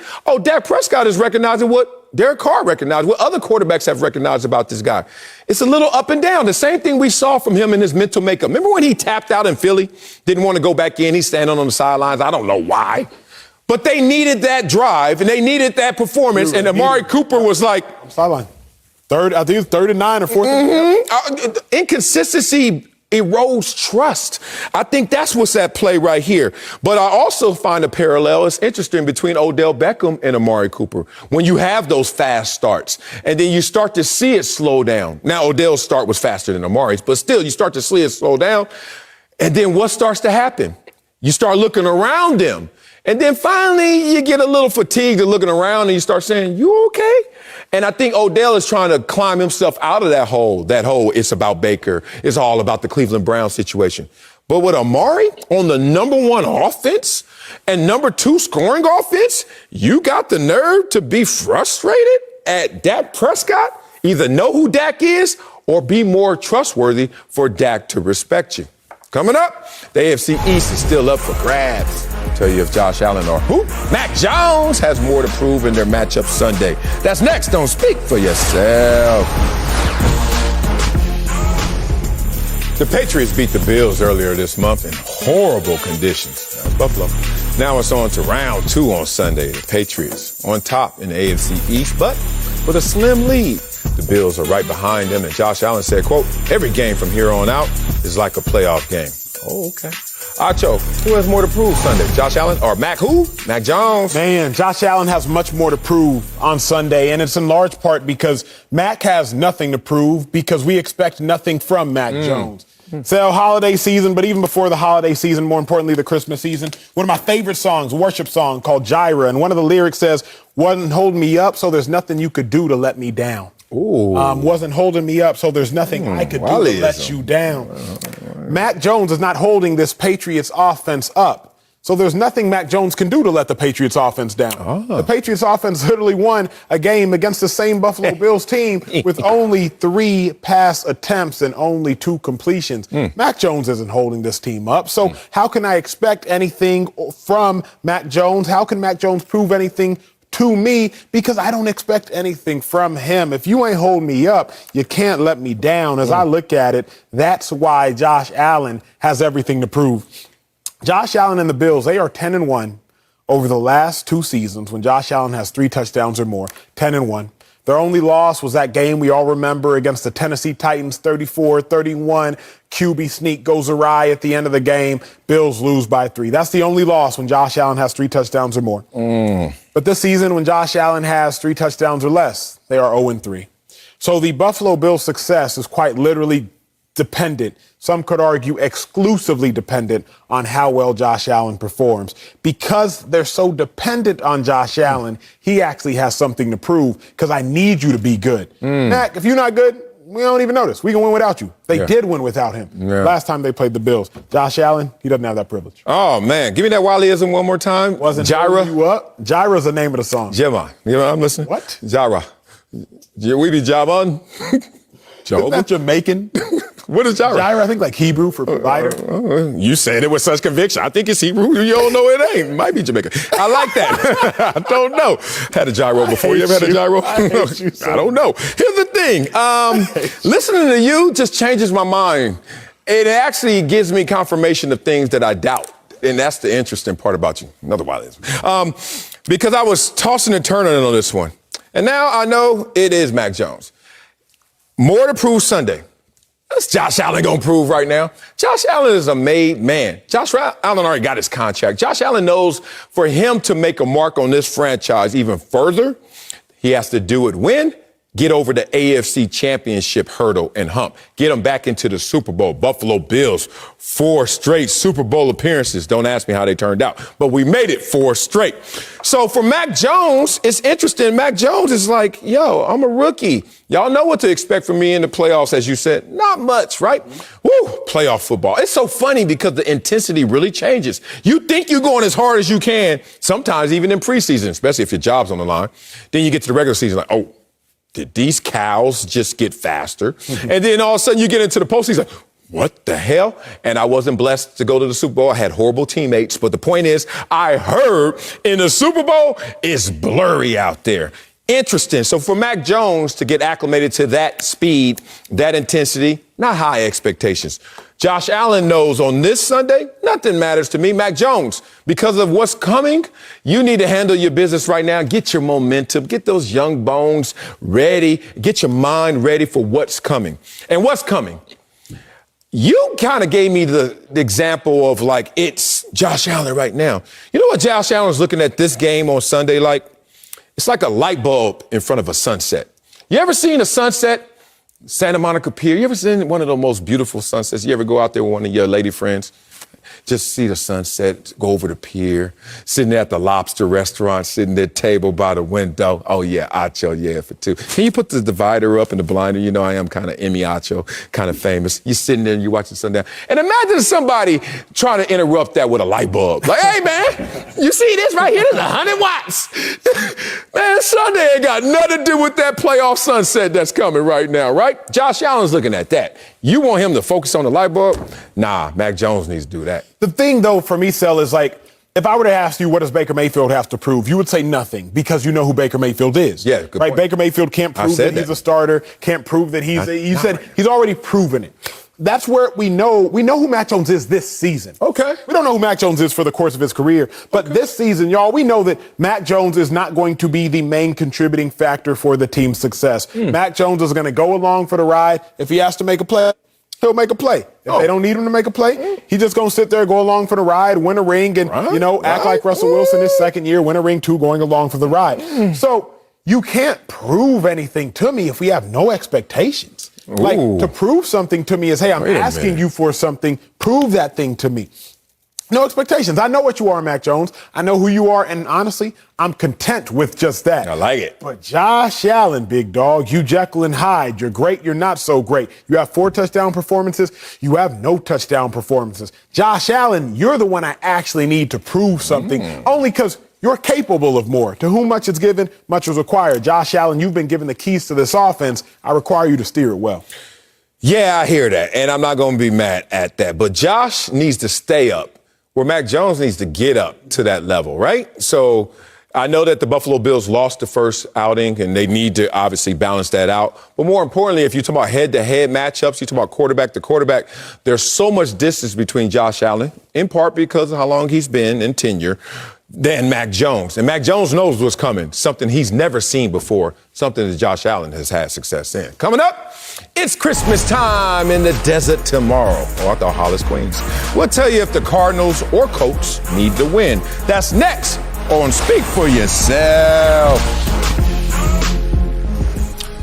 Dak Prescott is recognizing what Derek Carr recognized, what other quarterbacks have recognized about this guy. It's a little up and down. The same thing we saw from him in his mental makeup. Remember when he tapped out in Philly? Didn't want to go back in. He's standing on the sidelines. I don't know why. But they needed that drive, and they needed that performance, and Amari Cooper was like... Sideline. I think it's 3rd and 9 or 4th. Inconsistency erodes trust. I think that's what's at play right here. But I also find a parallel. It's interesting between Odell Beckham and Amari Cooper. When you have those fast starts and then you start to see it slow down. Now, Odell's start was faster than Amari's, but still you start to see it slow down. And then what starts to happen? You start looking around them. And then finally you get a little fatigued of looking around and you start saying, you okay? And I think Odell is trying to climb himself out of that hole. That hole, it's about Baker. It's all about the Cleveland Browns situation. But with Amari on the number 1 offense and number 2 scoring offense, you got the nerve to be frustrated at Dak Prescott? Either know who Dak is or be more trustworthy for Dak to respect you. Coming up, the AFC East is still up for grabs. I'll tell you if Josh Allen or who? Mac Jones has more to prove in their matchup Sunday. That's next. Don't speak for yourself. The Patriots beat the Bills earlier this month in horrible conditions. Buffalo. Now it's on to round 2 on Sunday. The Patriots on top in the AFC East, but with a slim lead. The Bills are right behind them, and Josh Allen said, quote, every game from here on out is like a playoff game. Oh, okay. Acho, who has more to prove Sunday? Josh Allen or Mac who? Mac Jones? Man, Josh Allen has much more to prove on Sunday, and it's in large part because Mac has nothing to prove because we expect nothing from Mac Jones. It's the holiday season, but even before the holiday season, more importantly, the Christmas season, one of my favorite songs, worship song called Jireh, and one of the lyrics says, wasn't holding me up, so there's nothing you could do to let me down. Wasn't holding me up, so there's nothing I could do to let you down. Mac Jones is not holding this Patriots offense up. So there's nothing Mac Jones can do to let the Patriots offense down. The Patriots offense literally won a game against the same Buffalo Bills team with only 3 pass attempts and only 2 completions. Mac Jones isn't holding this team up. So how can I expect anything from Mac Jones? How can Mac Jones prove anything to me? Because I don't expect anything from him. If you ain't holding me up, you can't let me down. As I look at it, that's why Josh Allen has everything to prove. Josh Allen and the Bills, they are 10-1 over the last 2 seasons when Josh Allen has 3 touchdowns or more, 10-1. Their only loss was that game we all remember against the Tennessee Titans, 34-31. QB sneak goes awry at the end of the game. Bills lose by 3. That's the only loss when Josh Allen has 3 touchdowns or more. But this season, when Josh Allen has 3 touchdowns or less, they are 0-3. So the Buffalo Bills' success is quite literally dependent, some could argue exclusively dependent, on how well Josh Allen performs. Because they're so dependent on Josh Allen, he actually has something to prove because I need you to be good. Mac, if you're not good, we don't even notice. We can win without you. They did win without him last time they played the Bills. Josh Allen, he doesn't have that privilege. Oh, man. Give me that Wileyism one more time. Wasn't Jireh. You up? Jireh's the name of the song. Jemma. You know, I'm listening. What? Jireh. We be Javan. Isn't that Jamaican? What is Jireh? Jireh, I think like Hebrew for provider. You said it with such conviction. I think it's Hebrew. You don't know it ain't. It might be Jamaican. I like that. I don't know. Had a gyro before. You ever had a gyro? I don't know. Here's the thing. Listening to you just changes my mind. It actually gives me confirmation of things that I doubt. And that's the interesting part about you. Another Wileyism. Because I was tossing and turning on this one. And now I know it is Mac Jones. More to prove Sunday. What's Josh Allen going to prove right now? Josh Allen is a made man. Josh Allen already got his contract. Josh Allen knows for him to make a mark on this franchise even further, he has to do it when? Get over the AFC championship hurdle and hump. Get them back into the Super Bowl. Buffalo Bills, 4 straight Super Bowl appearances. Don't ask me how they turned out, but we made it 4 straight. So for Mac Jones, it's interesting. Mac Jones is like, yo, I'm a rookie. Y'all know what to expect from me in the playoffs, as you said. Not much, right? Woo, playoff football. It's so funny because the intensity really changes. You think you're going as hard as you can, sometimes even in preseason, especially if your job's on the line. Then you get to the regular season like, oh, did these cows just get faster? And then all of a sudden you get into the postseason, like, what the hell? And I wasn't blessed to go to the Super Bowl. I had horrible teammates. But the point is, I heard in the Super Bowl, it's blurry out there. Interesting. So for Mac Jones to get acclimated to that speed, that intensity, not high expectations. Josh Allen knows on this Sunday, nothing matters to me. Mac Jones, because of what's coming, you need to handle your business right now. Get your momentum. Get those young bones ready. Get your mind ready for what's coming. And what's coming? You kind of gave me the example of, like, it's Josh Allen right now. You know what Josh Allen's looking at this game on Sunday like? It's like a light bulb in front of a sunset. You ever seen a sunset? Santa Monica Pier. You ever seen one of the most beautiful sunsets? You ever go out there with one of your lady friends? Just see the sunset, go over the pier, sitting there at the lobster restaurant, sitting at the table by the window. Oh, yeah, Acho, yeah, for two. Can you put the divider up and the blinder? You know, I am kind of Emmy Acho, kind of famous. You're sitting there and you're watching sundown. And imagine somebody trying to interrupt that with a light bulb. Like, hey, man, you see this right here? This is 100 watts. Man, Sunday ain't got nothing to do with that playoff sunset that's coming right now, right? Josh Allen's looking at that. You want him to focus on the light bulb? Nah, Mac Jones needs to do that. The thing, though, for me, Sel, is like, if I were to ask you what does Baker Mayfield have to prove, you would say nothing because you know who Baker Mayfield is. Yeah, good right? point. Baker Mayfield can't prove that he's a starter, can't prove that he's you said he's already proven it. That's where we know who Mac Jones is this season. Okay. We don't know who Mac Jones is for the course of his career, but this season, y'all, we know that Mac Jones is not going to be the main contributing factor for the team's success. Mac Jones is going to go along for the ride. If he has to make a play, he'll make a play. If they don't need him to make a play, he's just going to sit there, go along for the ride, win a ring, and, act like Russell Wilson his second year, win a ring too, going along for the ride. So you can't prove anything to me if we have no expectations. Like, to prove something to me is, hey, I'm asking you for something. Prove that thing to me. No expectations. I know what you are, Mac Jones. I know who you are, and honestly, I'm content with just that. I like it. But Josh Allen, big dog, you Jekyll and Hyde. You're great, you're not so great. You have 4 touchdown performances. You have no touchdown performances. Josh Allen, you're the one I actually need to prove something, only because you're capable of more. To whom much is given, much is required. Josh Allen, you've been given the keys to this offense. I require you to steer it well. Yeah, I hear that, and I'm not going to be mad at that. But Josh needs to stay up, where Mac Jones needs to get up to that level, right? So I know that the Buffalo Bills lost the first outing, and they need to obviously balance that out. But more importantly, if you talk about head-to-head matchups, you talk about quarterback to quarterback, there's so much distance between Josh Allen, in part because of how long he's been in tenure, than Mac Jones. And Mac Jones knows what's coming, something he's never seen before, something that Josh Allen has had success in. Coming up, it's Christmas time in the desert tomorrow. Oh, I thought Hollis Queens. We'll tell you if the Cardinals or Colts need to win. That's next on Speak for Yourself.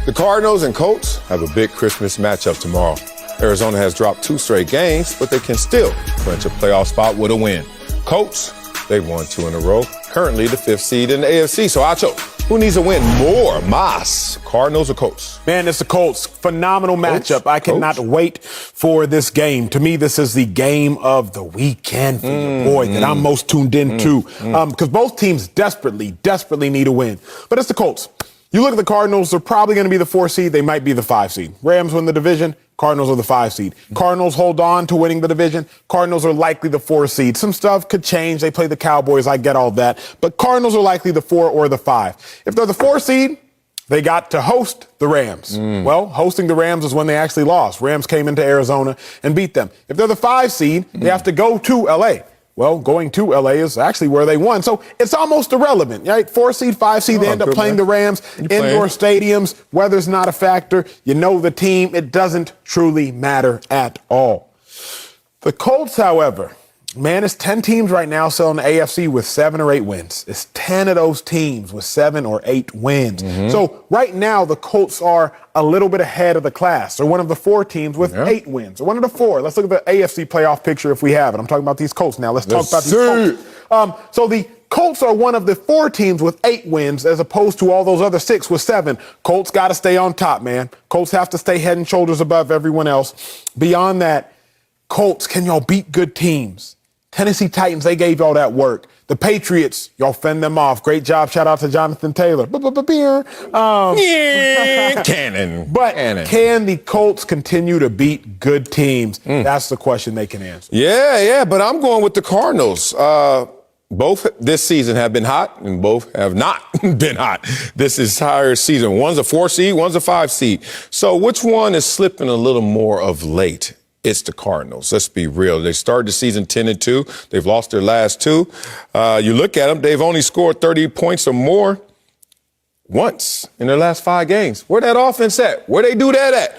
The Cardinals and Colts have a big Christmas matchup tomorrow. Arizona has dropped 2 straight games, but they can still clinch a playoff spot with a win. Colts, they've won 2 in a row, currently the 5th seed in the AFC. So, Acho, who needs to win more? Mas, Cardinals or Colts? Man, it's the Colts. Phenomenal matchup. I cannot wait for this game. To me, this is the game of the weekend for your boy that I'm most tuned into. Because both teams desperately need a win. But it's the Colts. You look at the Cardinals, they're probably going to be the 4 seed. They might be the 5 seed. Rams win the division. Cardinals are the 5 seed. Cardinals hold on to winning the division. Cardinals are likely the 4 seed. Some stuff could change. They play the Cowboys. I get all that. But Cardinals are likely the 4 or the 5. If they're the 4 seed, they got to host the Rams. Well, hosting the Rams is when they actually lost. Rams came into Arizona and beat them. If they're the 5 seed, they have to go to L.A. Well, going to L.A. is actually where they won. So it's almost irrelevant, right? 4 seed, 5 seed, they end up playing the Rams. Indoor stadiums, weather's not a factor. You know the team. It doesn't truly matter at all. The Colts, however, man, it's 10 teams right now selling the AFC with 7 or 8 wins. It's 10 of those teams with 7 or 8 wins. So right now, the Colts are a little bit ahead of the class. They're one of the 4 teams with 8 wins. Or one of the 4. Let's look at the AFC playoff picture if we have it. I'm talking about these Colts now. Let's talk about these Colts. So the Colts are one of the 4 teams with 8 wins as opposed to all those other 6 with 7. Colts got to stay on top, man. Colts have to stay head and shoulders above everyone else. Beyond that, Colts, can y'all beat good teams? Tennessee Titans, they gave y'all that work. The Patriots, y'all fend them off. Great job. Shout out to Jonathan Taylor. Cannon. But can the Colts continue to beat good teams? That's the question they can answer. Yeah, but I'm going with the Cardinals. Both this season have been hot, and both have not been hot this entire season. One's a 4 seed, one's a 5 seed. So which one is slipping a little more of late? It's the Cardinals. Let's be real. They started the season 10-2. They've lost their last 2. You look at them, they've only scored 30 points or more once in their last 5 games. Where that offense at? Where they do that at?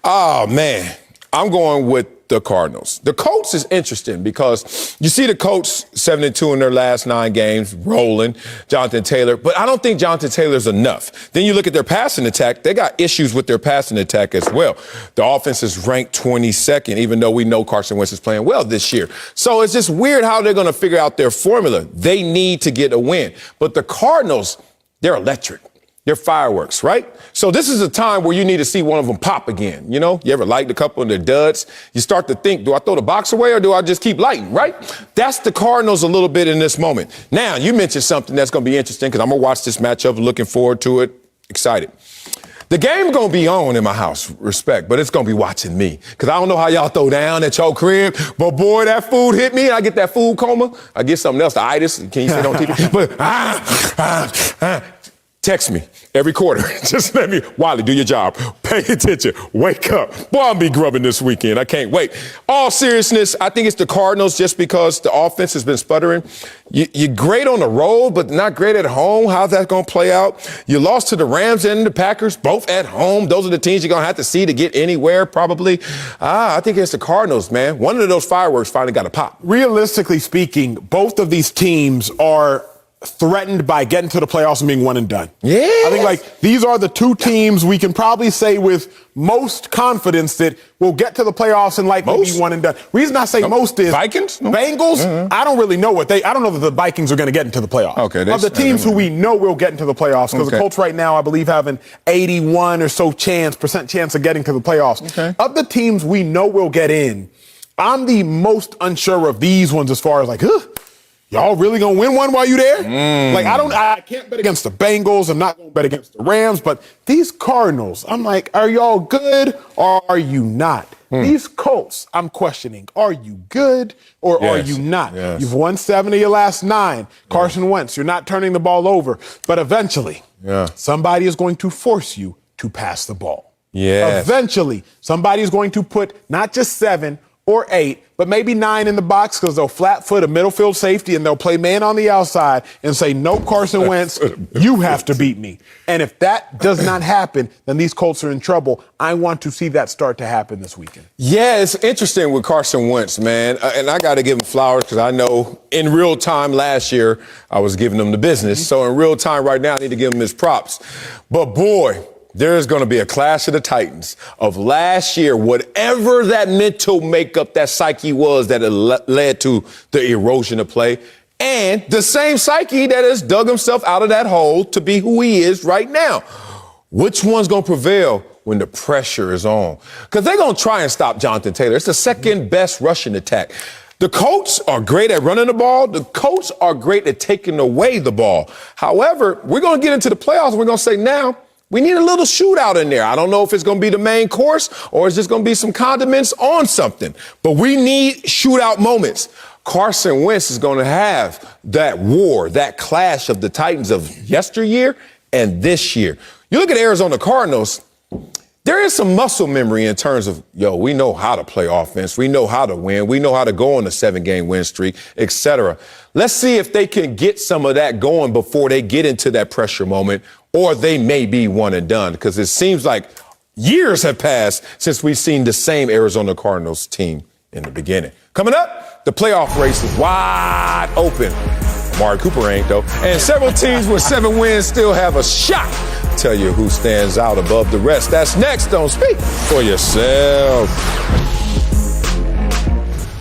Oh, man. I'm going with the Cardinals. The Colts is interesting because you see the Colts 7-2 in their last 9 games, rolling, Jonathan Taylor. But I don't think Jonathan Taylor's enough. Then you look at their passing attack. They got issues with their passing attack as well. The offense is ranked 22nd, even though we know Carson Wentz is playing well this year. So it's just weird how they're going to figure out their formula. They need to get a win. But the Cardinals, they're electric. They're fireworks, right? So this is a time where you need to see one of them pop again. You know, you ever light a couple of their duds? You start to think, do I throw the box away or do I just keep lighting, right? That's the Cardinals a little bit in this moment. Now, you mentioned something that's going to be interesting because I'm going to watch this matchup, looking forward to it, excited. The game's going to be on in my house, respect, but it's going to be watching me. Because I don't know how y'all throw down at your crib, but boy, that food hit me and I get that food coma. I get something else, the itis. Can you say it on TV? But, text me every quarter. Just let me, Wiley, do your job. Pay attention. Wake up. Boy, I'll be grubbing this weekend. I can't wait. All seriousness, I think it's the Cardinals just because the offense has been sputtering. You're great on the road, but not great at home. How's that going to play out? You lost to the Rams and the Packers, both at home. Those are the teams you're going to have to see to get anywhere, probably. I think it's the Cardinals, man. One of those fireworks finally got to pop. Realistically speaking, both of these teams are threatened by getting to the playoffs and being one and done. Yeah. I think, like, these are the two teams we can probably say with most confidence that will get to the playoffs and likely be one and done. Reason I say most is Vikings? No. Bengals. Mm-hmm. I don't really know I don't know that the Vikings are going to get into the playoffs. Okay. Of the teams who we know will get into the playoffs, because the Colts right now, I believe, have an 81 or so percent chance of getting to the playoffs. Okay. Of the teams we know will get in, I'm the most unsure of these ones as far as like, y'all really gonna win one while you there? Like, I can't bet against the Bengals. I'm not gonna bet against the Rams. But these Cardinals, I'm like, are y'all good or are you not? These Colts, I'm questioning, are you good or are you not? Yes. You've won 7 of your last 9. Carson Wentz, you're not turning the ball over. But eventually, somebody is going to force you to pass the ball. Yes. Eventually, somebody is going to put not just 7 or 8, but maybe 9 in the box because they'll flat foot a middle field safety and they'll play man on the outside and say, no, Carson Wentz, you have to beat me. And if that does not happen, then these Colts are in trouble. I want to see that start to happen this weekend. Yeah, it's interesting with Carson Wentz, man. And I got to give him flowers because I know in real time last year I was giving him the business. So in real time right now I need to give him his props. But boy, there's going to be a clash of the Titans of last year, whatever that mental makeup, that psyche was that led to the erosion of play, and the same psyche that has dug himself out of that hole to be who he is right now. Which one's going to prevail when the pressure is on? Because they're going to try and stop Jonathan Taylor. It's the second best rushing attack. The Colts are great at running the ball. The Colts are great at taking away the ball. However, we're going to get into the playoffs and we're going to say now, we need a little shootout in there. I don't know if it's going to be the main course or it's just going to be some condiments on something. But we need shootout moments. Carson Wentz is going to have that war, that clash of the Titans of yesteryear and this year. You look at Arizona Cardinals, there is some muscle memory in terms of, we know how to play offense. We know how to win. We know how to go on a 7-game win streak, etc. Let's see if they can get some of that going before they get into that pressure moment, or they may be one and done, because it seems like years have passed since we've seen the same Arizona Cardinals team in the beginning. Coming up, the playoff race is wide open. Amari Cooper ain't, though. And several teams with 7 wins still have a shot. Tell you who stands out above the rest. That's next on Speak for Yourself.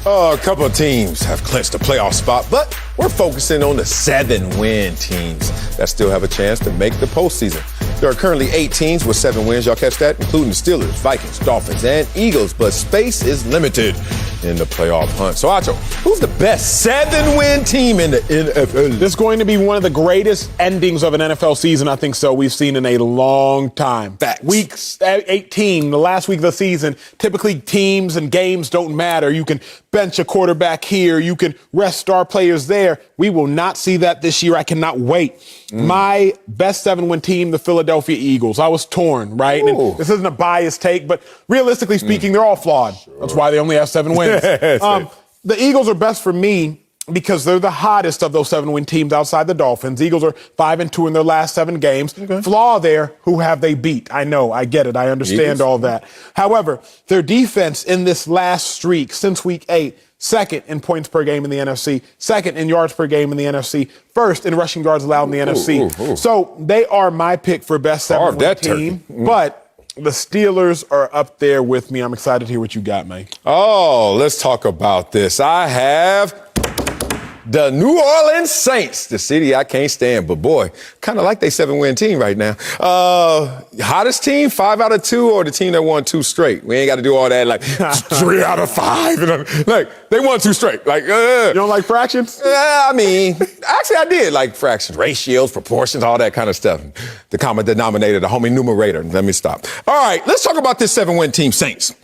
A couple of teams have clinched a playoff spot, but we're focusing on the 7-win teams that still have a chance to make the postseason. There are currently 8 teams with 7 wins. Y'all catch that? Including the Steelers, Vikings, Dolphins, and Eagles. But space is limited in the playoff hunt. So, Acho, who's the best 7-win team in the NFL? This is going to be one of the greatest endings of an NFL season, I think so, we've seen in a long time. Facts. Week 18, the last week of the season, typically teams and games don't matter. You can bench a quarterback here. You can rest star players there. We will not see that this year. I cannot wait. My best 7-win team, the Philadelphia Eagles. I was torn, right? And this isn't a biased take, but realistically speaking, they're all flawed. Sure. That's why they only have 7 wins. The Eagles are best for me because they're the hottest of those 7-win teams outside the Dolphins. Eagles are 5-2 in their last 7 games. Okay. Flaw there, who have they beat? I know, I get it, I understand all that. However, their defense in this last streak since week 8, second in points per game in the NFC, second in yards per game in the NFC, first in rushing yards allowed in the NFC. So they are my pick for best 7-win team, but the Steelers are up there with me. I'm excited to hear what you got, man. Oh, let's talk about this. I have the New Orleans Saints, the city I can't stand, but boy, kind of like they 7-win team right now. Hottest team, 5 out of 2, or the team that won 2 straight? We ain't got to do all that like 3 out of 5. Like they won 2 straight. Like you don't like fractions? I mean, actually I did like fractions, ratios, proportions, all that kind of stuff. The common denominator, the homie numerator. Let me stop. All right, let's talk about this 7-win team Saints.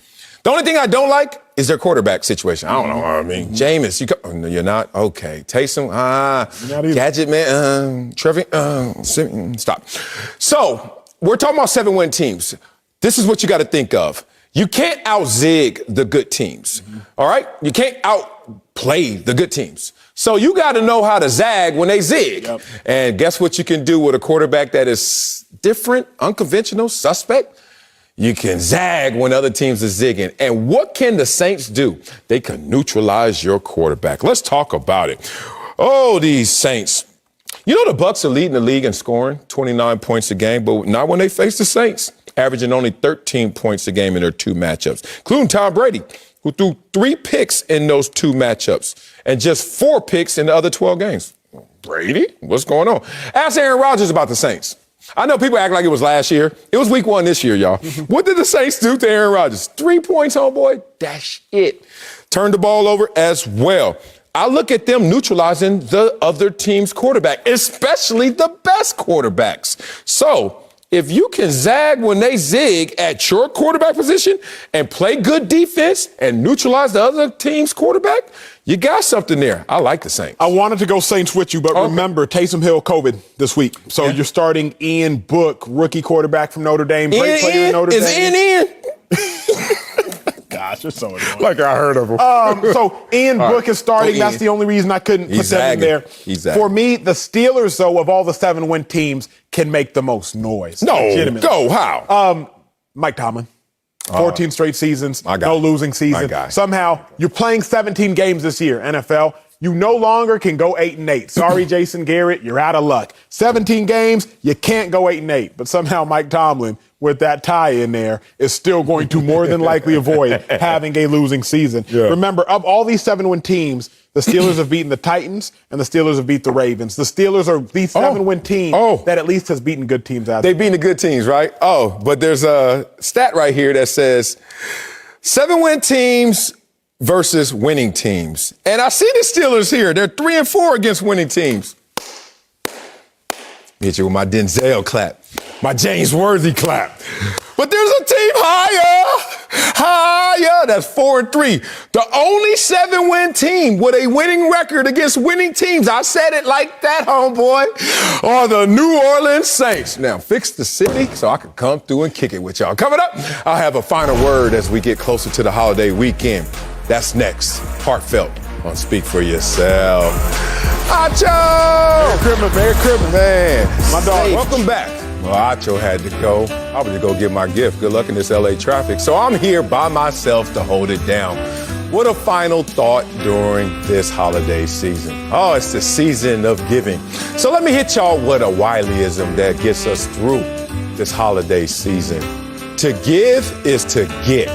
The only thing I don't like is their quarterback situation. I don't know what I mean. Jameis, no, you're not? Okay. Taysom, Gadget, man, Trevor, stop. So, we're talking about 7-win teams. This is what you got to think of. You can't out-zig the good teams, all right? You can't outplay the good teams. So, you got to know how to zag when they zig. Yep. And guess what you can do with a quarterback that is different, unconventional, suspect? You can zag when other teams are zigging. And what can the Saints do? They can neutralize your quarterback. Let's talk about it. Oh, these Saints. You know the Bucs are leading the league in scoring, 29 points a game, but not when they face the Saints, averaging only 13 points a game in their 2 matchups, including Tom Brady, who threw 3 picks in those 2 matchups and just 4 picks in the other 12 games. Brady? What's going on? Ask Aaron Rodgers about the Saints. I know people act like it was last year. It was week 1 this year, y'all. What did the Saints do to Aaron Rodgers? 3 points, homeboy. That's it. Turned the ball over as well. I look at them neutralizing the other team's quarterback, especially the best quarterbacks. So if you can zag when they zig at your quarterback position and play good defense and neutralize the other team's quarterback, you got something there. I like the Saints. I wanted to go Saints with you, but remember, Taysom Hill, COVID this week. So you're starting Ian Book, rookie quarterback from Notre Dame. Great player in Notre Dame. Is Ian? Gosh, you're so annoying. Like I heard of him. So Ian Book is starting. That's the only reason I couldn't put them in there. For me, the Steelers, though, of all the 7-win teams, can make the most noise. No, go, how? Mike Tomlin. 14 straight seasons, no losing season. My guy. Somehow, you're playing 17 games this year, NFL. You no longer can go 8-8. Sorry, Jason Garrett, you're out of luck. 17 games, you can't go 8-8. But somehow Mike Tomlin, with that tie in there, is still going to more than likely avoid having a losing season. Yeah. Remember, of all these 7-win teams, the Steelers have beaten the Titans and the Steelers have beat the Ravens. The Steelers are the 7-win team that at least has beaten good teams out there. They've beaten the good teams, right? Oh, but there's a stat right here that says 7-win teams versus winning teams. And I see the Steelers here. They're 3-4 against winning teams. Hit you with my Denzel clap, my James Worthy clap. But there's a team higher, that's 4-3. The only 7-win team with a winning record against winning teams, I said it like that, homeboy, are the New Orleans Saints. Now, fix the city so I can come through and kick it with y'all. Coming up, I'll have a final word as we get closer to the holiday weekend. That's next. Heartfelt on Speak for Yourself. Acho! Merry Christmas, man. My dog, welcome back. Well, Acho had to go. I was to go get my gift. Good luck in this LA traffic. So I'm here by myself to hold it down. What a final thought during this holiday season. Oh, it's the season of giving. So let me hit y'all with a Wileyism that gets us through this holiday season. To give is to get.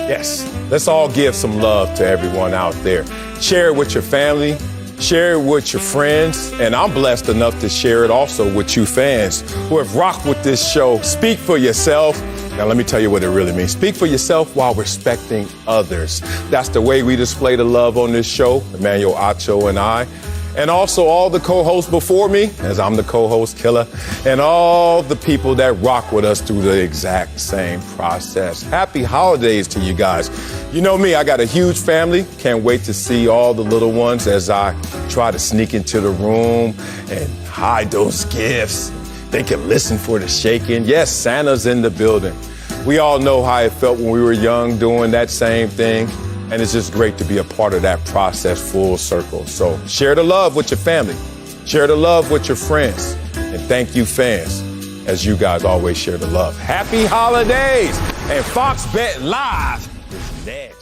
Yes, let's all give some love to everyone out there. Share it with your family. Share it with your friends, and I'm blessed enough to share it also with you fans who have rocked with this show. Speak for yourself. Now, let me tell you what it really means. Speak for yourself while respecting others. That's the way we display the love on this show, Emmanuel Acho and I. And also all the co-hosts before me, as I'm the co-host killer, and all the people that rock with us through the exact same process. Happy holidays to you guys. You know me, I got a huge family. Can't wait to see all the little ones as I try to sneak into the room and hide those gifts. They can listen for the shaking. Yes, Santa's in the building. We all know how it felt when we were young doing that same thing. And it's just great to be a part of that process full circle. So share the love with your family. Share the love with your friends. And thank you, fans, as you guys always share the love. Happy holidays! And Fox Bet Live is next.